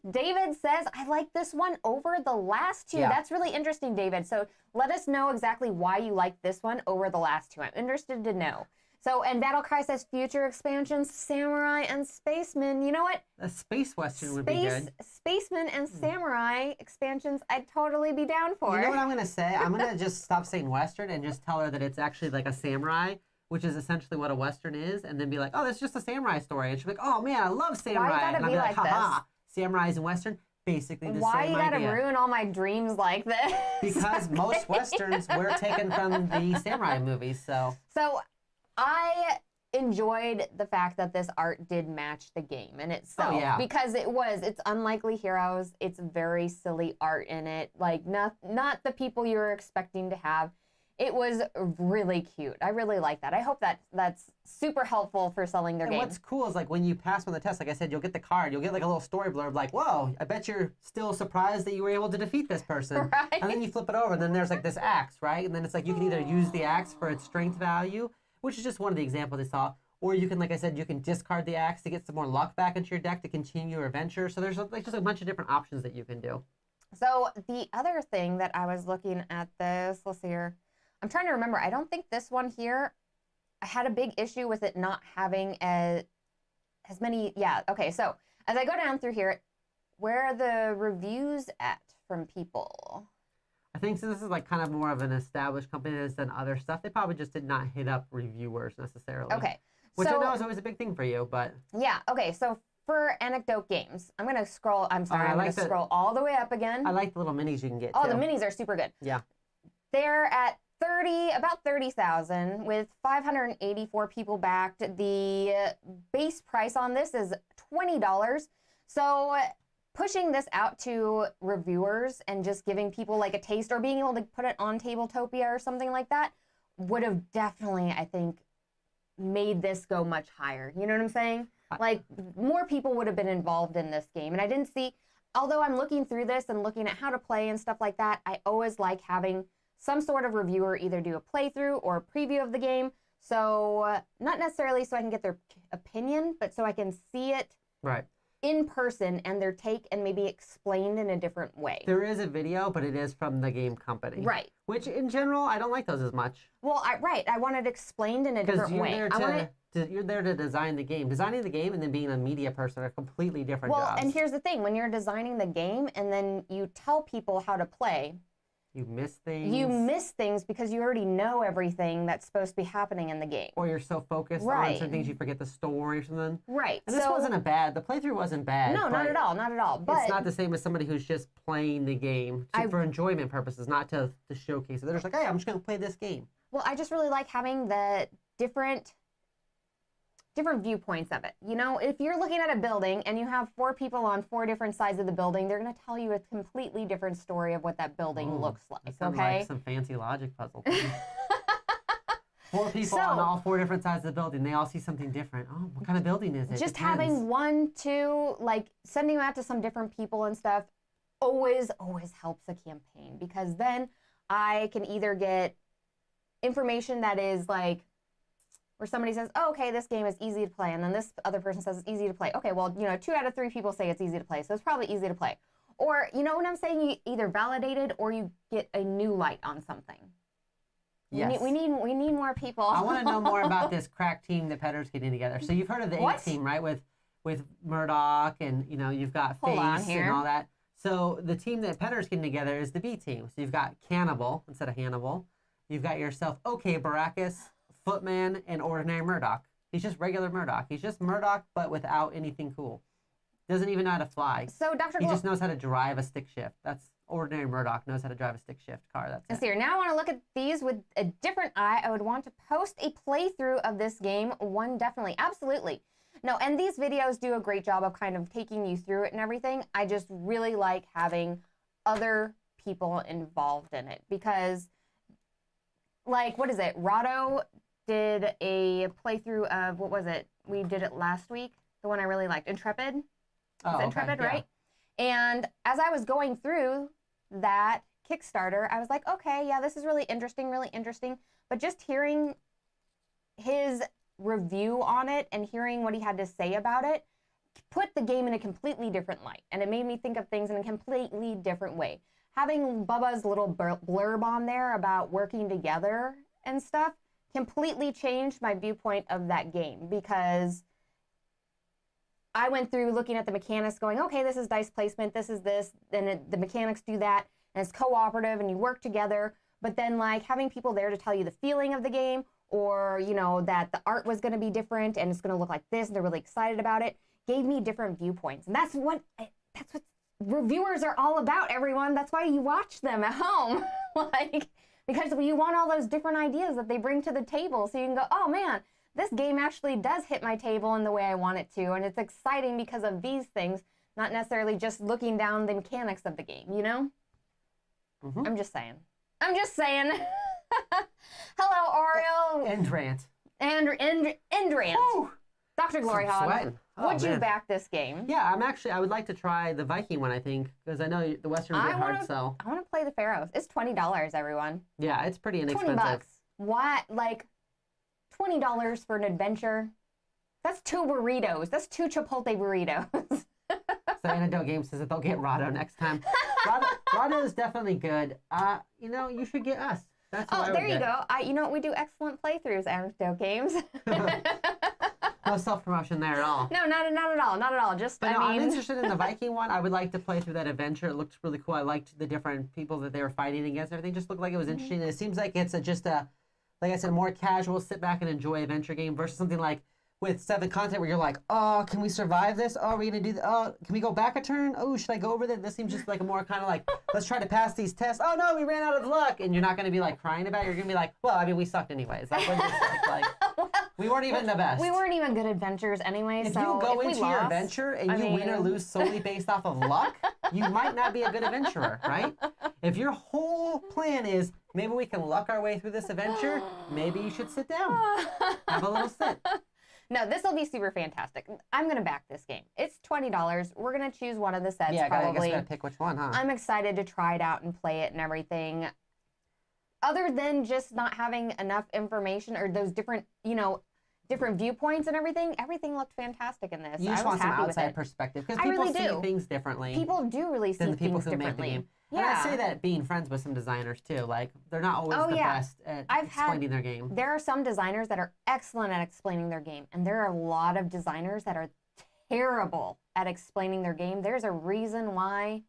David says, I like this one over the last two. Yeah. That's really interesting, David. So let us know exactly why you like this one over the last two. I'm interested to know. So, and Battlecry says future expansions, Samurai and Spaceman. You know what? A space western would be good. Spaceman and Samurai expansions, I'd totally be down for. You know what I'm going to say? I'm going to just stop saying western and just tell her that it's actually like a samurai, which is essentially what a western is, and then be like, oh, that's just a samurai story. And she'll be like, oh man, I love samurai. Why you gotta and I'll be like, like haha, samurais and western, basically the Why same you gotta idea. ruin all my dreams like this? Because most westerns were taken from the samurai movies, so. So I enjoyed the fact that this art did match the game in itself. Oh, yeah. Because it's Unlikely Heroes. It's very silly art in it. Like, not the people you were expecting to have. It was really cute. I really like that. I hope that's super helpful for selling their game. What's cool is like when you pass on the test, like I said, you'll get the card. You'll get like a little story blurb like, whoa, I bet you're still surprised that you were able to defeat this person. Right. And then you flip it over and then there's like this axe, right? And then it's like you can either use the axe for its strength value, which is just one of the examples I saw, or you can, like I said, you can discard the axe to get some more luck back into your deck to continue your adventure. So there's like just a bunch of different options that you can do. So the other thing that I was looking at this, let's see here. I'm trying to remember. I don't think this one here, I had a big issue with it not having as many. Yeah, okay. So as I go down through here, where are the reviews at from people? I think since this is like kind of more of an established company than other stuff, they probably just did not hit up reviewers necessarily. Okay. Which so, I know is always a big thing for you, but. Yeah, okay. So for Anecdote Games, I'm going to scroll. I'm sorry, I'm going to scroll all the way up again. I like the little minis you can get, Oh, too. the minis are super good. Yeah. They're at about 30,000 with 584 people backed. The base price on this is $20. So pushing this out to reviewers and just giving people like a taste or being able to put it on Tabletopia or something like that would have definitely, I think, made this go much higher. You know what I'm saying? Like more people would have been involved in this game. And I didn't see, although I'm looking through this and looking at how to play and stuff like that, I always like having some sort of reviewer either do a playthrough or a preview of the game. So not necessarily so I can get their opinion, but so I can see it right in person and their take and maybe explained in a different way. There is a video, but it is from the game company. Right. Which in general, I don't like those as much. Well, I want it explained in a different way. You're there to design the game. Designing the game and then being a media person are completely different jobs. Well, and here's the thing. When you're designing the game and then you tell people how to play, you miss things. You miss things because you already know everything that's supposed to be happening in the game. Or you're so focused on certain things you forget the story or something. Right. And this wasn't the playthrough wasn't bad. No, not at all, not at all. But it's not the same as somebody who's just playing the game for enjoyment purposes, not to showcase it. They're just like, hey, I'm just going to play this game. Well, I just really like having the different viewpoints of it. You know, if you're looking at a building and you have 4 people on 4 different sides of the building, they're going to tell you a completely different story of what that building looks like. That sounds okay, like some fancy logic puzzle. 4 people on all 4 different sides of the building. They all see something different. Oh, what kind of building is it? Just having 1, 2, like sending them out to some different people and stuff always helps a campaign, because then I can either get information that is like, where somebody says, oh, okay, this game is easy to play, and then this other person says it's easy to play. Okay, well, 2 out of 3 people say it's easy to play, so it's probably easy to play. Or, you know what I'm saying? You either validate it or you get a new light on something. Yes. We need more people. I want to know more about this crack team that Petter's getting together. So you've heard of the A team, right? With Murdoch and, you've got Face and all that. So the team that Petter's getting together is the B team. So you've got Cannibal instead of Hannibal. You've got yourself, okay, Baracus, Footman, and Ordinary Murdoch. He's just regular Murdoch. He's just Murdoch, but without anything cool. Doesn't even know how to fly. So Dr. He just knows how to drive a stick shift. That's Ordinary Murdoch knows how to drive a stick shift car. That's it. Here, now I want to look at these with a different eye. I would want to post a playthrough of this game. One, definitely. Absolutely. No, and these videos do a great job of kind of taking you through it and everything. I just really like having other people involved in it because, like, what is it? Rado did a playthrough of, what was it? We did it last week. The one I really liked. Intrepid. Oh, Intrepid, okay, right? Yeah. And as I was going through that Kickstarter, I was like, okay, yeah, this is really interesting, really interesting. But just hearing his review on it and hearing what he had to say about it put the game in a completely different light, and it made me think of things in a completely different way. Having Bubba's little blurb on there about working together and stuff completely changed my viewpoint of that game, because I went through looking at the mechanics going, okay, this is dice placement, this is this, and the mechanics do that, and it's cooperative and you work together. But then like having people there to tell you the feeling of the game, or, you know, that the art was going to be different and it's going to look like this and they're really excited about it, gave me different viewpoints. And that's what reviewers are all about, everyone. That's why you watch them at home. Like, because you want all those different ideas that they bring to the table, so you can go, oh man, this game actually does hit my table in the way I want it to, and it's exciting because of these things, not necessarily just looking down the mechanics of the game, you know? Mm-hmm. I'm just saying. Hello, Oriole. End rant. End rant. Woo. Dr. Gloryhoundd, would you back this game? Yeah, I would like to try the Viking one, I think, because I know the Western get hard sell. I want to play the Pharaohs. It's $20, everyone. Yeah, it's pretty inexpensive. $20. What? Like, $20 for an adventure? That's 2 burritos. That's 2 Chipotle burritos. So Antidote Game says that they'll get Rado next time. Rado is definitely good. You know, you should get us. That's what there you go. You know what? We do excellent playthroughs, Antidote Games. No self-promotion there at all. No, not at all. Not at all. Just, but I'm interested in the Viking one. I would like to play through that adventure. It looked really cool. I liked the different people that they were fighting against. Everything just looked like it was interesting. And it seems like it's just a, like I said, more casual, sit back and enjoy adventure game versus something like with 7 content where you're like, oh, can we survive this? Oh, are we going to do that? Oh, can we go back a turn? Oh, should I go over that? This seems just like a more kind of like, let's try to pass these tests. Oh, no, we ran out of luck. And you're not going to be like crying about it. You're going to be like, well, I mean, we sucked anyways. That's what it's like. We weren't even the best. We weren't even good adventurers anyway. If you go into your adventure and you win or lose solely based off of luck, you might not be a good adventurer, right? If your whole plan is, maybe we can luck our way through this adventure, maybe you should sit down. Have a little sit. No, this will be super fantastic. I'm going to back this game. It's $20. We're going to choose one of the sets, probably. I guess we got to pick which one, huh? I'm excited to try it out and play it and everything. Other than just not having enough information or those different, you know, different viewpoints and everything looked fantastic in this. You just want some outside perspective because people really see things differently. People do really see things differently. Make the game. Yeah. And I'd say that being friends with some designers too, like they're not always the best at explaining their game. There are some designers that are excellent at explaining their game, and there are a lot of designers that are terrible at explaining their game. There's a reason why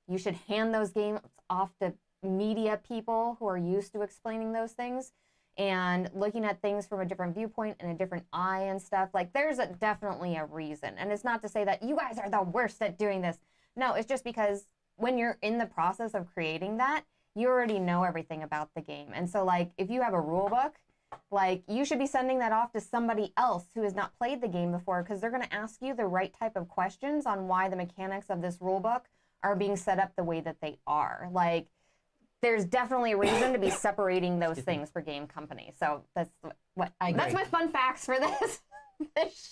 you should hand those games off to media people who are used to explaining those things and looking at things from a different viewpoint and a different eye and stuff. Like, there's definitely a reason. And it's not to say that you guys are the worst at doing this. No, it's just because when you're in the process of creating that, you already know everything about the game. And so, like, if you have a rule book, like, you should be sending that off to somebody else who has not played the game before, because they're going to ask you the right type of questions on why the mechanics of this rule book are being set up the way that they are. Like, there's definitely a reason to be separating those things for game companies. So that's what that's my fun facts for this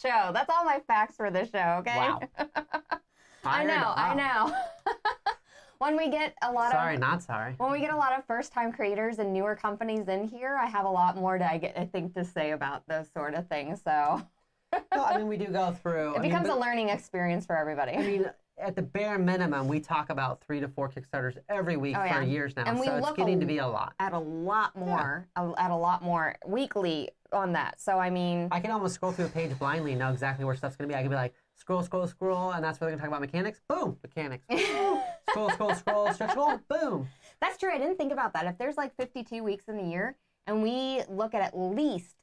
show. That's all my facts for this show, okay? Wow. I know. When we get a lot When we get a lot of first-time creators and newer companies in here, I have a lot more to say about those sort of things. So well, I mean, we do go through. It becomes a learning experience for everybody. I mean, at the bare minimum, we talk about 3 to 4 Kickstarters every week for years now. And so it's getting to be a lot. At a lot more weekly on that. So I mean, I can almost scroll through a page blindly and know exactly where stuff's gonna be. I can be like, scroll, and that's where they're gonna talk about mechanics. Boom, mechanics. scroll, stretch goal. Boom. That's true. I didn't think about that. If there's like 52 weeks in the year, and we look at least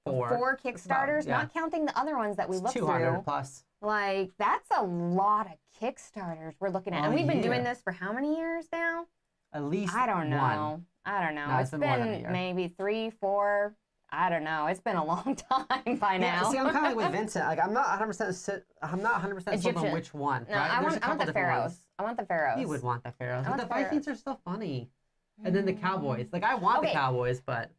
4 Kickstarters, not counting the other ones that we look through. 200 plus. Like, that's a lot of Kickstarters we're looking at. And we've been doing this for how many years now? At least I don't know. one. I don't know. No, it's been maybe 3, 4. I don't know. It's been a long time by now. See, I'm kind of like with Vincent. Like, I'm not 100% sold on which one. No, right? I want the Pharaohs. I want the Pharaohs. You would want the Pharaohs. But the Vikings are still funny. And then the Cowboys. Like, I want the Cowboys, but...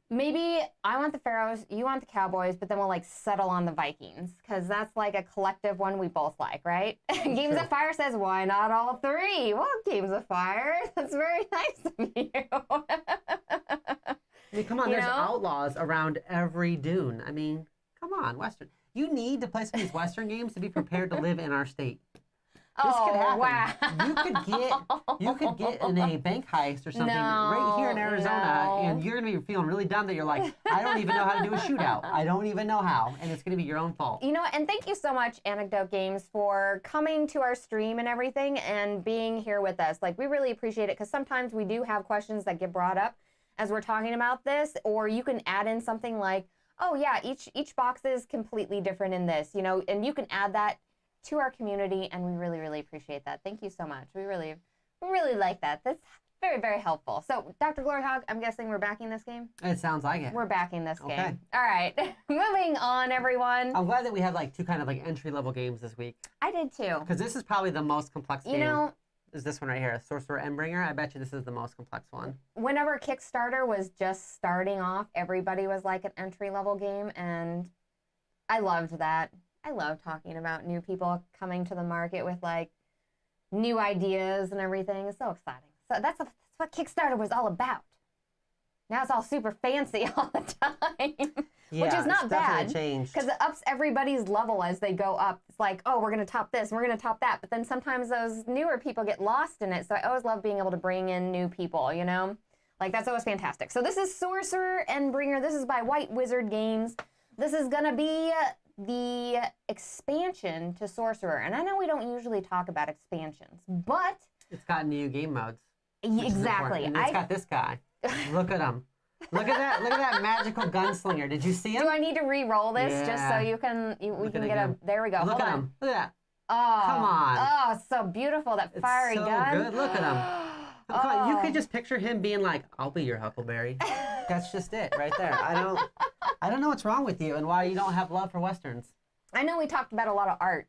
Maybe I want the Pharaohs, you want the Cowboys, but then we'll like settle on the Vikings, because that's like a collective one we both like, right? Games of Fire says, why not all 3? Well, Games of Fire, that's very nice of you. I mean, come on, there's outlaws around every dune. I mean, come on, Western. You need to play some of these Western games to be prepared to live in our state. This could happen. Wow. You could get in a bank heist or something right here in Arizona, and you're gonna be feeling really dumb that you're like, I don't even know how to do a shootout. I don't even know how, and it's gonna be your own fault. You know what? And thank you so much, Anecdote Games, for coming to our stream and everything and being here with us. Like, we really appreciate it because sometimes we do have questions that get brought up as we're talking about this, or you can add in something like, oh yeah, each box is completely different in this, you know, and you can add that to our community, and we really, really appreciate that. Thank you so much. We really like that. That's very, very helpful. So, Dr. Gloryhoundd, I'm guessing we're backing this game? It sounds like it. We're backing this game. All right. Moving on, everyone. I'm glad that we had like 2 kind of like entry-level games this week. I did too. Because this is probably the most complex game. You know, is this one right here, Sorcerer Endbringer? I bet you this is the most complex one. Whenever Kickstarter was just starting off, everybody was like an entry-level game, and I loved that. I love talking about new people coming to the market with like new ideas and everything. It's so exciting. So that's what Kickstarter was all about. Now it's all super fancy all the time, which is not bad because it ups everybody's level as they go up. It's like, oh, we're going to top this, and we're going to top that. But then sometimes those newer people get lost in it. So I always love being able to bring in new people, you know? Like, that's always fantastic. So this is Sorcerer Endbringer. This is by White Wizard Games. This is going to be the expansion to Sorcerer. And I know we don't usually talk about expansions, but it's got new game modes. Exactly. And it's got this guy. Look at him. Look at that. Look at that magical gunslinger. Did you see him? Do I need to re-roll this just so we can get a... There we go. Look Hold at on. him. Look at that. Oh. Come on. Oh, it's so beautiful. That fiery gun. So good. Look at him. Come on. You could just picture him being like, I'll be your Huckleberry. That's just it right there. I don't know what's wrong with you and why you don't have love for Westerns. I know we talked about a lot of art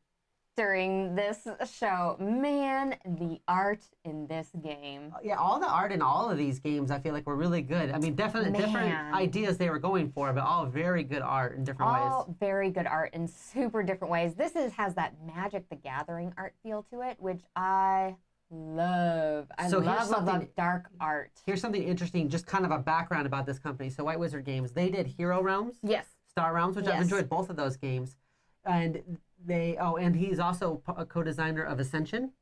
during this show. Man, the art in this game. Yeah, all the art in all of these games I feel like were really good. I mean, different ideas they were going for, but all very good art in different ways. All very good art in super different ways. This has that Magic the Gathering art feel to it, which I love. I love dark art. Here's something interesting, just kind of a background about this company. So White Wizard Games, they did Hero Realms. Yes. Star Realms, which I've enjoyed both of those games. And and he's also a co-designer of Ascension.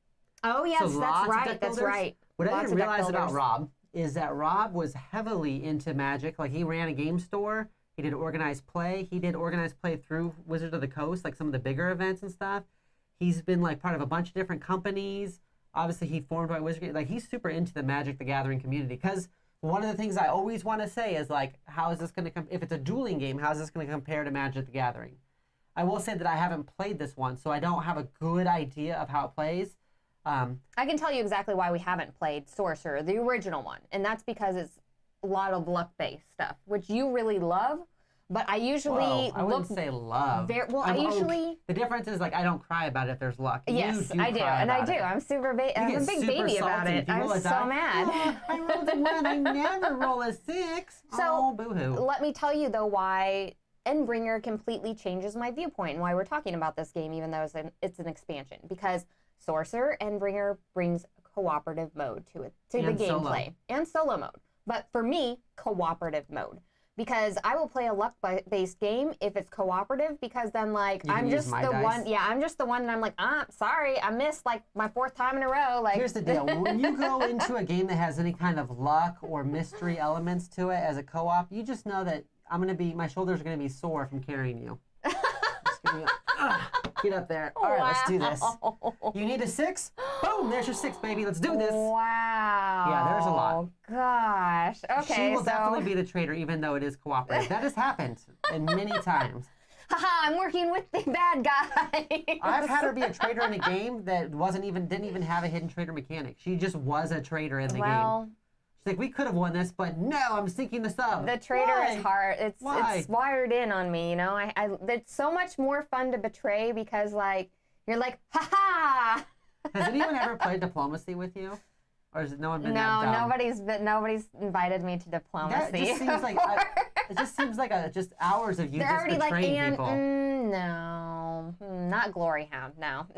Oh yes, so that's right. That's right. What I didn't realize about Rob is that Rob was heavily into Magic. Like, he ran a game store. He did organized play. He did organized play through Wizards of the Coast, like some of the bigger events and stuff. He's been like part of a bunch of different companies. Obviously, he formed White Wizard Games. Like, he's super into the Magic the Gathering community. Because one of the things I always want to say is, like, how is this going to if it's a dueling game, how is this going to compare to Magic the Gathering? I will say that I haven't played this one, so I don't have a good idea of how it plays. I can tell you exactly why we haven't played Sorcerer, the original one, and that's because it's a lot of luck-based stuff, which you really love. But I usually I wouldn't say love. The difference is, like, I don't cry about it if there's luck. Yes, I do, and I do. I'm I'm a big baby about it. I'm so mad. Oh, I rolled a 1. I never roll a 6. So, boo-hoo. Let me tell you though why Endbringer completely changes my viewpoint and why we're talking about this game, even though it's an expansion. Because Sorcerer Endbringer brings cooperative mode to the gameplay and solo mode. But for me, cooperative mode. Because I will play a luck-based game if it's cooperative, because then, like, I'm just the one. Yeah, I'm just the one, and I'm like, sorry, I missed, like, my 4th time in a row. Like, here's the deal. When you go into a game that has any kind of luck or mystery elements to it as a co-op, you just know that my shoulders are going to be sore from carrying you. Get up there. All right, let's do this. You need a 6? Boom, there's your 6, baby. Let's do this. Wow. Yeah, there's a lot. Gosh. Okay, She will definitely be the traitor, even though it is cooperative. That has happened many times. Haha, I'm working with the bad guy. I've had her be a traitor in a game that didn't even have a hidden traitor mechanic. She just was a traitor in the game. She's like, we could have won this, but no, I'm sinking the sub. The traitor is hard. It's wired in on me, you know. It's so much more fun to betray because, like, you're like, ha. Has anyone ever played diplomacy with you? Or has no one been that dumb? Nobody's invited me to diplomacy. It just seems like just hours of you They're just betraying people. No, not Gloryhoundd, no.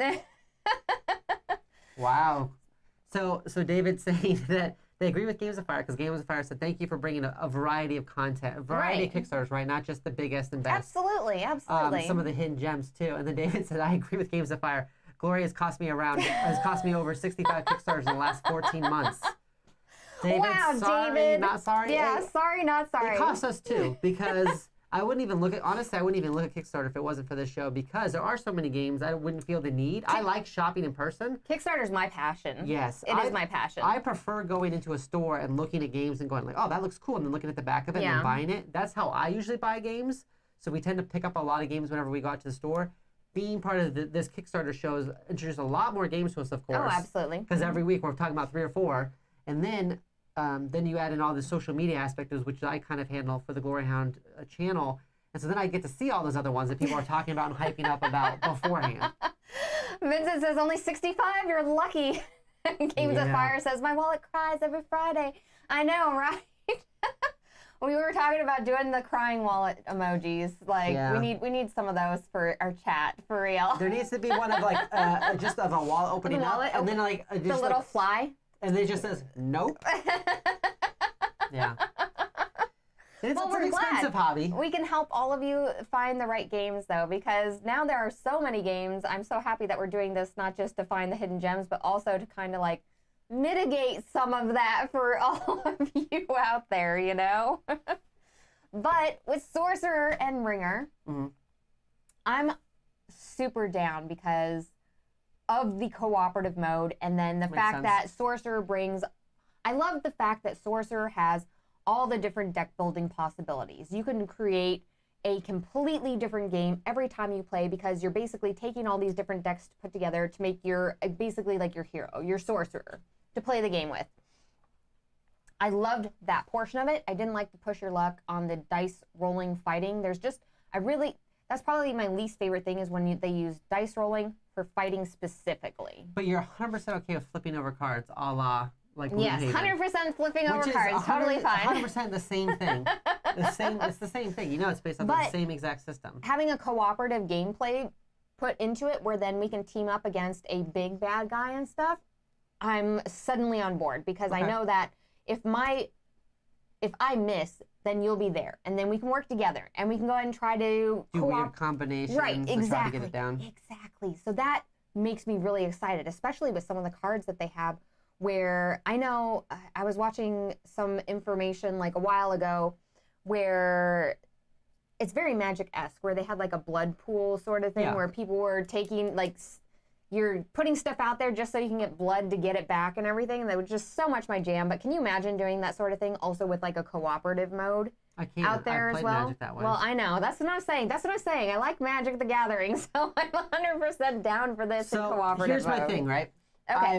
Wow. So David's saying that They agree with Games of Fire because Games of Fire said, thank you for bringing a variety of content, a variety of Kickstarters, right? Not just the biggest and best. Absolutely, absolutely. Some of the hidden gems, too. And then David said, I agree with Games of Fire. Glory has cost me over 65 Kickstarters in the last 14 months. David, wow, sorry, David. not sorry. Yeah, sorry, not sorry. It cost us, too, because I wouldn't even look at Kickstarter if it wasn't for this show, because there are so many games I wouldn't feel the need. I like shopping in person. Kickstarter's my passion. Yes. It is my passion. I prefer going into a store and looking at games and going like, oh, that looks cool, and then looking at the back of it and then buying it. That's how I usually buy games. So we tend to pick up a lot of games whenever we go out to the store. Being part of this Kickstarter show has introduced a lot more games to us, of course. Oh, absolutely. Because every week we're talking about 3 or 4. And then you add in all the social media aspects, which I kind of handle for the Gloryhoundd channel. And so then I get to see all those other ones that people are talking about and hyping up about beforehand. Vincent says, only 65? You're lucky. Games of Fire says, my wallet cries every Friday. I know, right? We were talking about doing the crying wallet emojis. Like, we need some of those for our chat, for real. There needs to be one of like, just of a wallet opening up. And then like, just the little fly. And then it just says, nope. Yeah. It's an expensive hobby. We can help all of you find the right games, though, because now there are so many games. I'm so happy that we're doing this, not just to find the hidden gems, but also to kind of like mitigate some of that for all of you out there, you know? But with Sorcerer Endbringer, I'm super down because of the cooperative mode, and then the fact that Sorcerer brings... I love the fact that Sorcerer has all the different deck building possibilities. You can create a completely different game every time you play because you're basically taking all these different decks to put together to make your, basically like your hero, your sorcerer, to play the game with. I loved that portion of it. I didn't like the push your luck on the dice rolling fighting. That's probably my least favorite thing is when they use dice rolling for fighting specifically. But you're 100% okay with flipping over cards a la like yes, 100% flipping over cards, totally fine. 100% the same thing. It's the same thing. You know, it's based on the same exact system. Having a cooperative gameplay put into it where then we can team up against a big bad guy and stuff, I'm suddenly on board because I know that if I miss, then you'll be there, and then we can work together, and we can go ahead and try to do weird combinations, right? Exactly, to try to get it down. Exactly. So that makes me really excited, especially with some of the cards that they have. Where I know I was watching some information like a while ago, where it's very Magic-esque, where they had like a blood pool sort of thing, where people were taking like. You're putting stuff out there just so you can get blood to get it back and everything. And that was just so much my jam. But can you imagine doing that sort of thing also with like a cooperative mode out there as well? Magic that way. Well, I know. That's what I'm saying. I like Magic the Gathering. So I'm 100% down for this in cooperative here's mode. My thing, right? Okay. I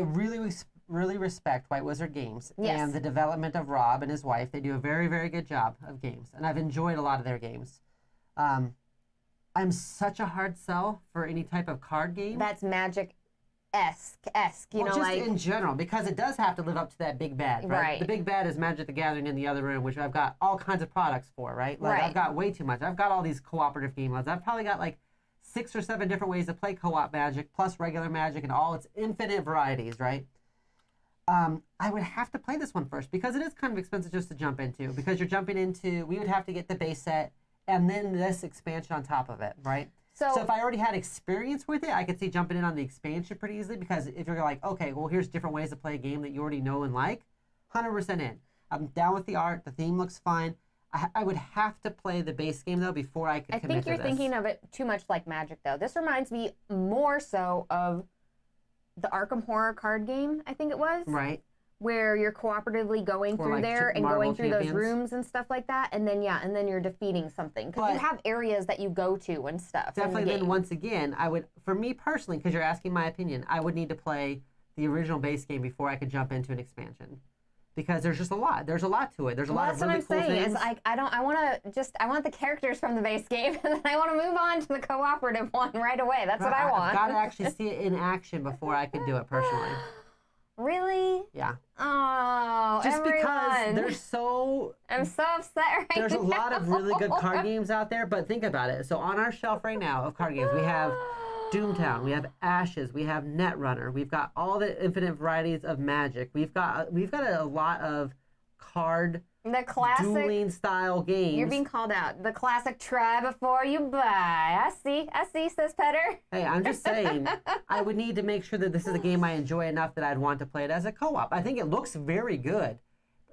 really respect White Wizard Games and the development of Rob and his wife. They do a very, very good job of games. And I've enjoyed a lot of their games. I'm such a hard sell for any type of card game. That's Magic-esque, you know, just like in general, because it does have to live up to that big bad, right? The big bad is Magic the Gathering in the other room, which I've got all kinds of products for, right? Like I've got way too much. I've got all these cooperative game modes. I've probably got like 6 or 7 different ways to play co-op Magic, plus regular Magic, and all its infinite varieties, right? I would have to play this one first because it is kind of expensive just to jump into. Because you're jumping into, we would have to get the base set and then this expansion on top of it, right? So if I already had experience with it, I could see jumping in on the expansion pretty easily because if you're like, okay, well, here's different ways to play a game that you already know and like, 100% in. I'm down with the art. The theme looks fine. I would have to play the base game, though, before I could commit to this. I think you're thinking of it too much like Magic, though. This reminds me more so of the Arkham Horror card game, I think it was. Right. Where you're cooperatively going through like there and Marvel going through Champions. those rooms and stuff like that, and then you're defeating something because you have areas that you go to and stuff. Definitely. Then once again, I would, for me personally, because you're asking my opinion, I would need to play the original base game before I could jump into an expansion, because there's just a lot. There's a lot to it. There's a lot of really cool things. That's what I'm saying. It's I want the characters from the base game, and then I want to move on to the cooperative one right away. That's what I want. I've got to actually see it in action before I could do it personally. Really? Yeah. Oh, just everyone. Because there's so... I'm so upset right now. There's a lot of really good card games out there, but think about it. So on our shelf right now of card games, we have Doomtown, we have Ashes, we have Netrunner, we've got all the infinite varieties of Magic. We've got a lot of card The classic dueling style games. You're being called out. The classic try before you buy. I see, says Petter. Hey, I'm just saying, I would need to make sure that this is a game I enjoy enough that I'd want to play it as a co-op. I think it looks very good.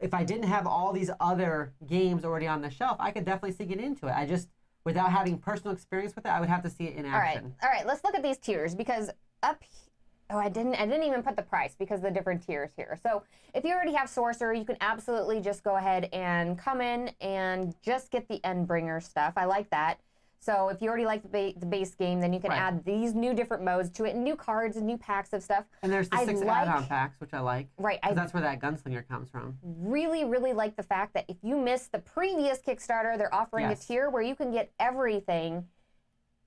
If I didn't have all these other games already on the shelf, I could definitely see getting into it. I just, without having personal experience with it, I would have to see it in action. All right, let's look at these tiers because I didn't even put the price because of the different tiers here. So if you already have Sorcerer, you can absolutely just go ahead and come in and just get the Endbringer stuff. I like that. So if you already like the base game, then you can add these new different modes to it, and new cards and new packs of stuff. And there's the 6 add-on packs, which I like. Right. That's where that gunslinger comes from. Really, really like the fact that if you missed the previous Kickstarter, they're offering a tier where you can get everything,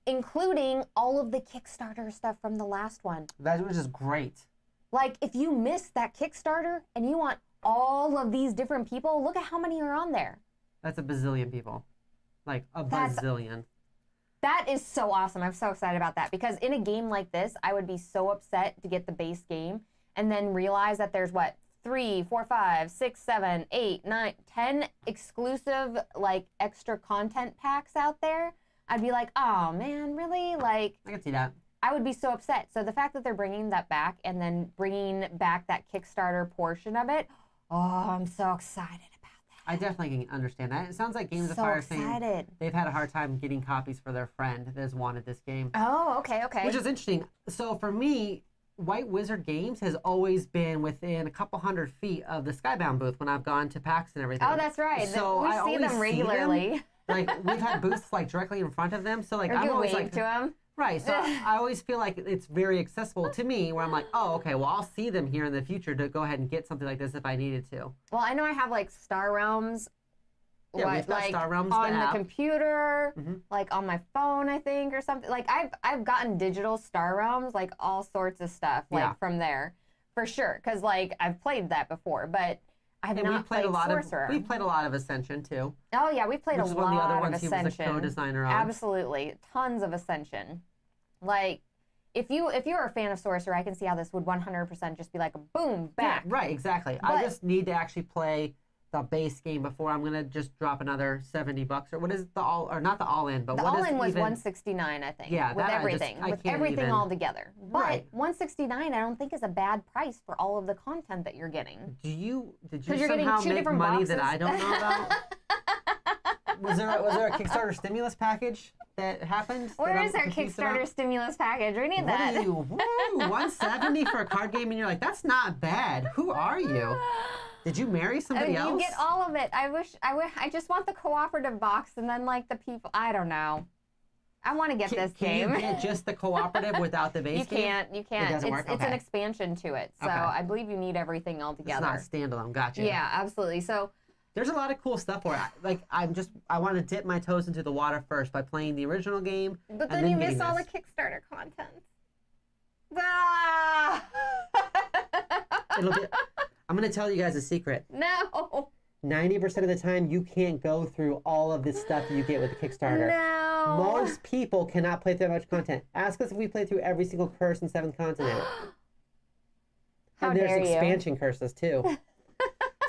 including all of the Kickstarter stuff from the last one. That was just great. Like, if you missed that Kickstarter and you want all of these different people, look at how many are on there. That's a bazillion people. Like, a bazillion. That is so awesome. I'm so excited about that because in a game like this, I would be so upset to get the base game and then realize that there's 3, 4, 5, 6, 7, 8, 9, 10 exclusive, like, extra content packs out there. I'd be like, oh man, really? Like, I can see that. I would be so upset. So the fact that they're bringing that back and then bringing back that Kickstarter portion of it, oh, I'm so excited about that. I definitely can understand that. It sounds like Games of Fire are saying they've had a hard time getting copies for their friend that has wanted this game. Oh, okay. Which is interesting. So for me, White Wizard Games has always been within a couple 100 feet of the Skybound booth when I've gone to PAX and everything. Oh, that's right. So we see them regularly. Like, we've had booths like directly in front of them, so like or I'm always wave like to them. Right, so I always feel like it's very accessible to me, where I'm like, oh, okay, well, I'll see them here in the future to go ahead and get something like this if I needed to. Well, I know I have like Star Realms. Yeah, we've got Star Realms on the computer, like on my phone, I think, or something. Like I've gotten digital Star Realms, like all sorts of stuff, like from there, for sure. Because like I've played that before, but I've not played Sorcerer. We've played a lot of Ascension too. Oh yeah, we played a lot of Ascension. Which is one of the other ones he was the co-designer on. Absolutely, tons of Ascension. Like, if you're a fan of Sorcerer, I can see how this would 100% just be like a boom, back. Yeah, right, exactly. But I just need to actually play the base game before I'm gonna just drop another $70 or what is the all or not the all in, but the what all is in was even, $169, I think. Yeah, with everything, with everything all together. But $169, I don't think is a bad price for all of the content that you're getting. Did you you're somehow getting make money boxes? that I don't know about? Was there a Kickstarter stimulus package that happened? Where is our Kickstarter stimulus package? We need that. What are you? Woo, 170 for a card game, and you're like, that's not bad. Who are you? Did you marry somebody else? You get all of it. I just want the cooperative box and then like the people. I don't know. I want to get this game. Can you get just the cooperative without the base game? You can't. It doesn't work? It's an expansion to it. So I believe you need everything all together. It's not standalone. Gotcha. Yeah, absolutely. So there's a lot of cool stuff for it. Like I want to dip my toes into the water first by playing the original game. But then you miss all the Kickstarter content. Ah! I'm going to tell you guys a secret. No. 90% of the time, you can't go through all of this stuff you get with the Kickstarter. No. Most people cannot play through that much content. Ask us if we play through every single curse in 7th continent. How and there's dare you. expansion curses, too.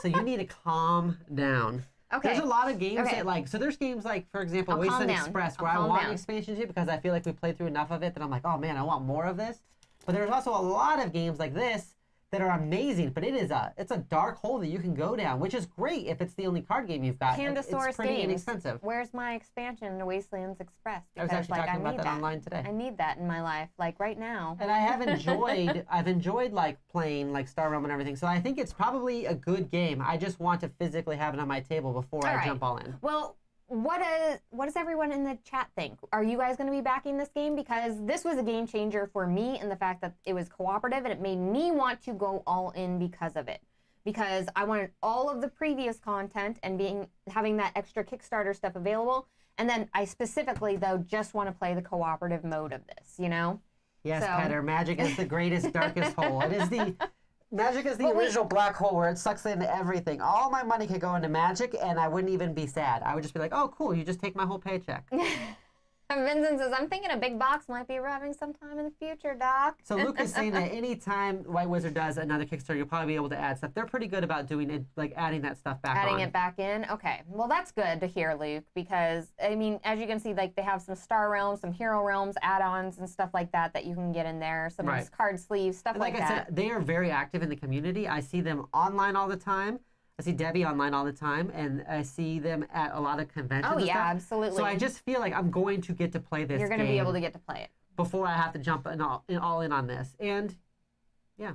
So you need to calm down. Okay. There's a lot of games that like, so there's games like, for example, Wasteland Express, where I want an expansion to because I feel like we played through enough of it that I'm like, oh man, I want more of this. But there's also a lot of games like this that are amazing, but it's a dark hole that you can go down, which is great if it's the only card game you've got. Pandasaurus it's pretty Games. Inexpensive. Where's my expansion to Wastelands Express? Because, I was actually talking about that online today. I need that in my life, like right now. And I have enjoyed like playing like Star Realm and everything. So I think it's probably a good game. I just want to physically have it on my table before I jump all in. Well, what does everyone in the chat think? Are you guys going to be backing this game? Because this was a game changer for me in the fact that it was cooperative and it made me want to go all in because of it. Because I wanted all of the previous content and having that extra Kickstarter stuff available. And then I specifically, though, just want to play the cooperative mode of this, you know? Yes, Petter, Magic is the greatest, darkest hole. Magic is the original black hole where it sucks into everything. All my money could go into Magic, and I wouldn't even be sad. I would just be like, oh, cool, you just take my whole paycheck. Vincent says, I'm thinking a big box might be arriving sometime in the future, Doc. So Luke is saying that anytime White Wizard does another Kickstarter, you'll probably be able to add stuff. They're pretty good about doing it, like adding that stuff back on. Adding it back in? Okay. Well, that's good to hear, Luke, because, I mean, as you can see, like, they have some Star Realms, some Hero Realms add-ons and stuff like that that you can get in there. Some card sleeves, stuff like that. Like I said, they are very active in the community. I see them online all the time. I see Debbie online all the time, and I see them at a lot of conventions. Oh, yeah, and stuff. absolutely. So I just feel like I'm going to get to play this game. You're going to be able to get to play it. Before I have to jump all in on this. And, yeah,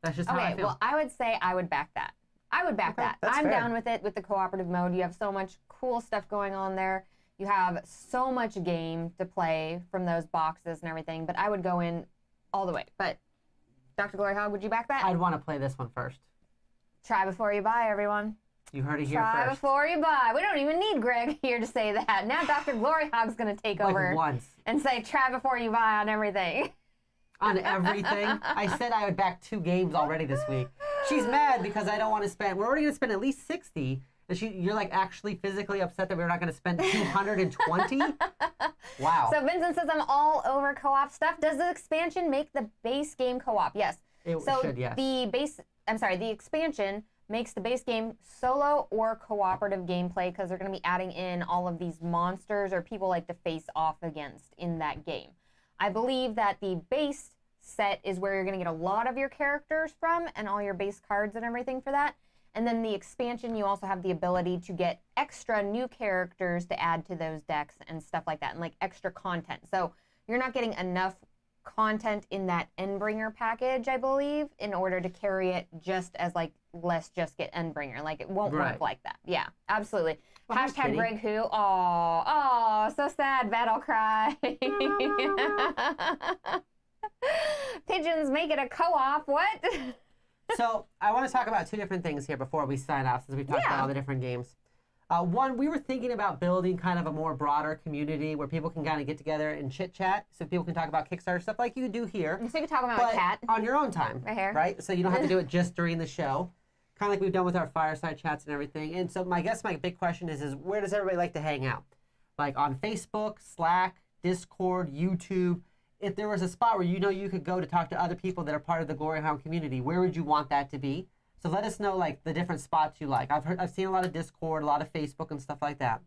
that's just how I feel. Okay, well, I would say I would back that. I would back that. I'm down with it with the cooperative mode. You have so much cool stuff going on there. You have so much game to play from those boxes and everything, but I would go in all the way. But, Dr. Gloryhoundd, would you back that? I'd want to play this one first. Try before you buy, everyone. You heard it here first. Try before you buy. We don't even need Greg here to say that. Now Dr. Gloryhoundd's going to take over and say try before you buy on everything. On everything? I said I would back 2 games already this week. She's mad because I don't want to spend. We're already going to spend at least 60. And you're like actually physically upset that we're not going to spend 220? Wow. So Vincent says I'm all over co-op stuff. Does the expansion make the base game co-op? Yes. It should, yes. The expansion makes the base game solo or cooperative gameplay because they're going to be adding in all of these monsters or people like to face off against in that game. I believe that the base set is where you're going to get a lot of your characters from and all your base cards and everything for that. And then the expansion, you also have the ability to get extra new characters to add to those decks and stuff like that, and like extra content. So you're not getting enough content in that Endbringer package, I believe, in order to carry it just as like, let's just get Endbringer. Like, it won't work like that. Yeah, absolutely. Well, Hashtag Greg Who. Oh, so sad. Battle cry. Pigeons make it a co-op. What? So I want to talk about 2 different things here before we sign off, since we've talked about all the different games. One, we were thinking about building kind of a more broader community where people can kind of get together and chit-chat, so people can talk about Kickstarter stuff like you do here. So you can talk about my cat. On your own time. Right here. Right? So you don't have to do it just during the show. Kind of like we've done with our fireside chats and everything. And so my big question is where does everybody like to hang out? Like on Facebook, Slack, Discord, YouTube. If there was a spot where you could go to talk to other people that are part of the Gloryhoundd community, where would you want that to be? So let us know like the different spots you like. I've seen a lot of Discord, a lot of Facebook and stuff like that.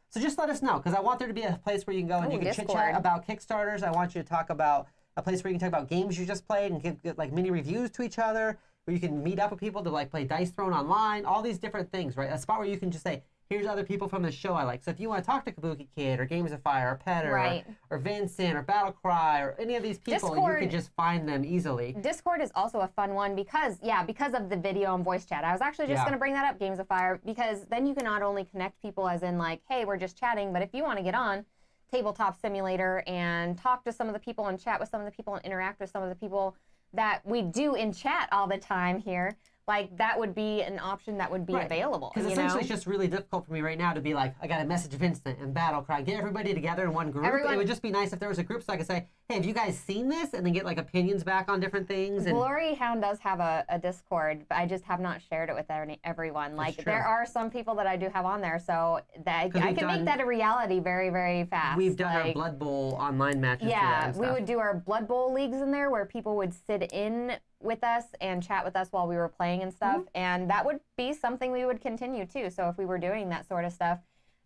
So just let us know, because I want there to be a place where you can go and you can chit-chat about Kickstarters. I want you to talk about a place where you can talk about games you just played and give like mini reviews to each other, where you can meet up with people to like play Dice Throne online, all these different things, right? A spot where you can just say, here's other people from the show I like. So if you want to talk to Kabuki Kid or Games of Fire or Petter or Vincent or Battlecry or any of these people, you can just find them easily. Discord is also a fun one because of the video and voice chat. I was actually just going to bring that up, Games of Fire, because then you can not only connect people as in like, hey, we're just chatting, but if you want to get on Tabletop Simulator and talk to some of the people and chat with some of the people and interact with some of the people that we do in chat all the time here, like that would be an option that would be available. Because essentially it's just really difficult for me right now to be like, I got to message Vincent and Battlecry, get everybody together in one group. It would just be nice if there was a group so I could say, hey, have you guys seen this? And then get like opinions back on different things. And Gloryhoundd does have a Discord, but I just have not shared it with everyone. Like there are some people that I do have on there, so that I can make that a reality very, very fast. We've done our Blood Bowl online matches. Yeah, we would do our Blood Bowl leagues in there where people would sit in with us and chat with us while we were playing and stuff, and that would be something we would continue too. So if we were doing that sort of stuff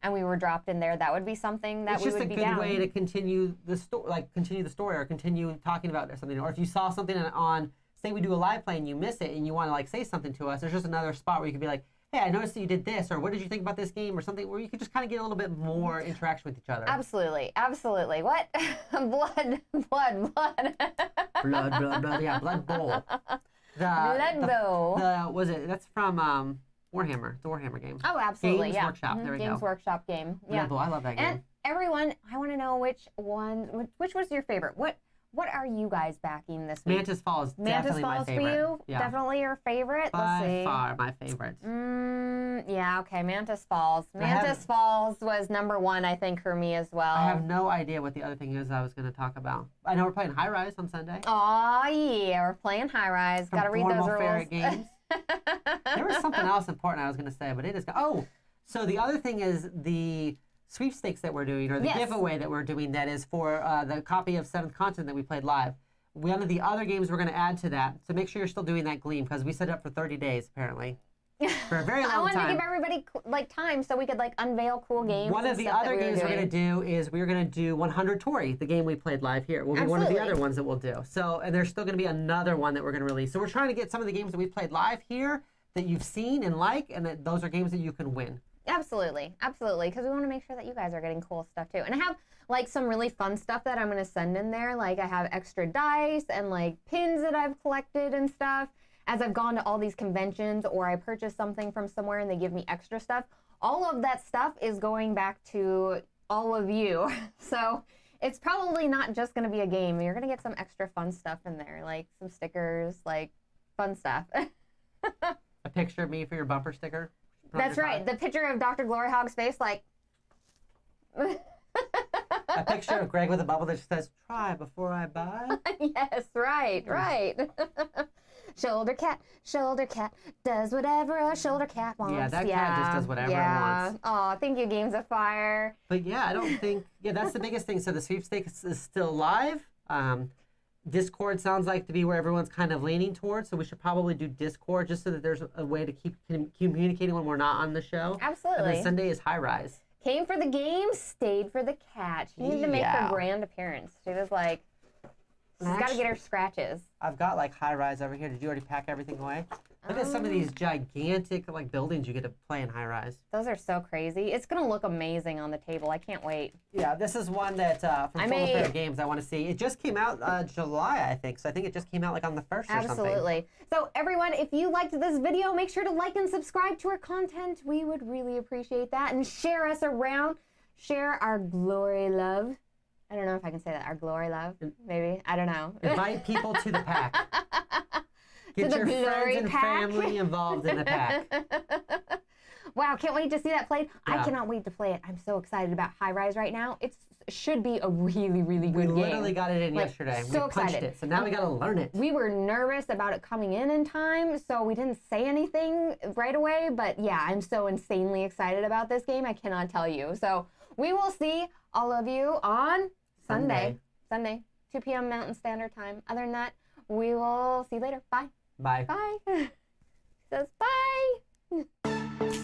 and we were dropped in there, that would be something that we would be down. It's just a good way to continue the story, or continue talking about something. Or if you saw something on, say we do a live play and you miss it and you want to like say something to us, there's just another spot where you could be like, hey, I noticed that you did this, or what did you think about this game, or something where you could just kind of get a little bit more interaction with each other. Absolutely, absolutely. What? blood. Blood. Yeah, Blood Bowl. Blood Bowl. That's from Warhammer. It's a Warhammer game. Oh, absolutely. Games Workshop. There we go. Games Workshop game. Yeah. Blood Bowl. I love that game. And everyone, I want to know which was your favorite. What are you guys backing this week? Mantis Falls. Definitely my favorite. For you? Yeah. Definitely your favorite? Let's see. By far my favorite. Yeah, okay, Mantis Falls. Mantis Falls was #1, I think, for me as well. I have no idea what the other thing is I was going to talk about. I know we're playing High Rise on Sunday. Oh, yeah, we're playing High Rise. Got to read those rules. Favorite games. There was something else important I was going to say, but it is... Oh, so the other thing is the sweepstakes that we're doing, or the Yes. giveaway that we're doing that is for the copy of 7th Continent that we played live. One of the other games we're going to add to that, so make sure you're still doing that Gleam, because we set it up for 30 days, apparently. For a very long time. I wanted to give everybody like time so we could like unveil cool games. One of the other games we're going to do is we're going to do 100 Tori, the game we played live here. Will be one of the other ones that we'll do. So, and there's still going to be another one that we're going to release. So we're trying to get some of the games that we played live here that you've seen and like, and that those are games that you can win. Absolutely, absolutely, because we want to make sure that you guys are getting cool stuff too. And I have like some really fun stuff that I'm going to send in there. Like I have extra dice and like pins that I've collected and stuff. As I've gone to all these conventions, or I purchase something from somewhere and they give me extra stuff, all of that stuff is going back to all of you. So it's probably not just going to be a game. You're going to get some extra fun stuff in there, like some stickers, like fun stuff. A picture of me for your bumper sticker? That's right. The picture of Dr. Gloryhoundd's face, like... A picture of Greg with a bubble that just says, "Try before I buy." Yes, right, right. Shoulder cat, does whatever a shoulder cat wants. Yeah, that cat just does whatever it wants. Oh, thank you, Games of Fire. But yeah, I don't think, that's the biggest thing. So the sweepstakes is still live. Discord sounds like to be where everyone's kind of leaning towards, so we should probably do Discord just so that there's a way to keep communicating when we're not on the show. Absolutely. And then Sunday is High Rise. Came for the game, stayed for the cat. She needed to make her grand appearance. She was like, she's got to get her scratches. I've got like High Rise over here. Did you already pack everything away? Look at some of these gigantic like buildings you get to play in High Rise. Those are so crazy. It's going to look amazing on the table. I can't wait. Yeah, this is one that from Full Fair Games I want to see. It just came out July, I think. So I think it just came out like on the 1st or something. Absolutely. So everyone, if you liked this video, make sure to like and subscribe to our content. We would really appreciate that. And share us around. Share our glory love. I don't know if I can say that. Our glory love, maybe. I don't know. Invite people to the pack. Get your friends and family involved in the pack. Wow, can't wait to see that played. Yeah. I cannot wait to play it. I'm so excited about High Rise right now. It should be a really, really good game. We literally got it in yesterday. So we punched it, so now we got to learn it. We were nervous about it coming in time, so we didn't say anything right away. But yeah, I'm so insanely excited about this game. I cannot tell you. So we will see all of you on Sunday, 2 p.m. Mountain Standard Time. Other than that, we will see you later. Bye. Bye. Bye. Says bye.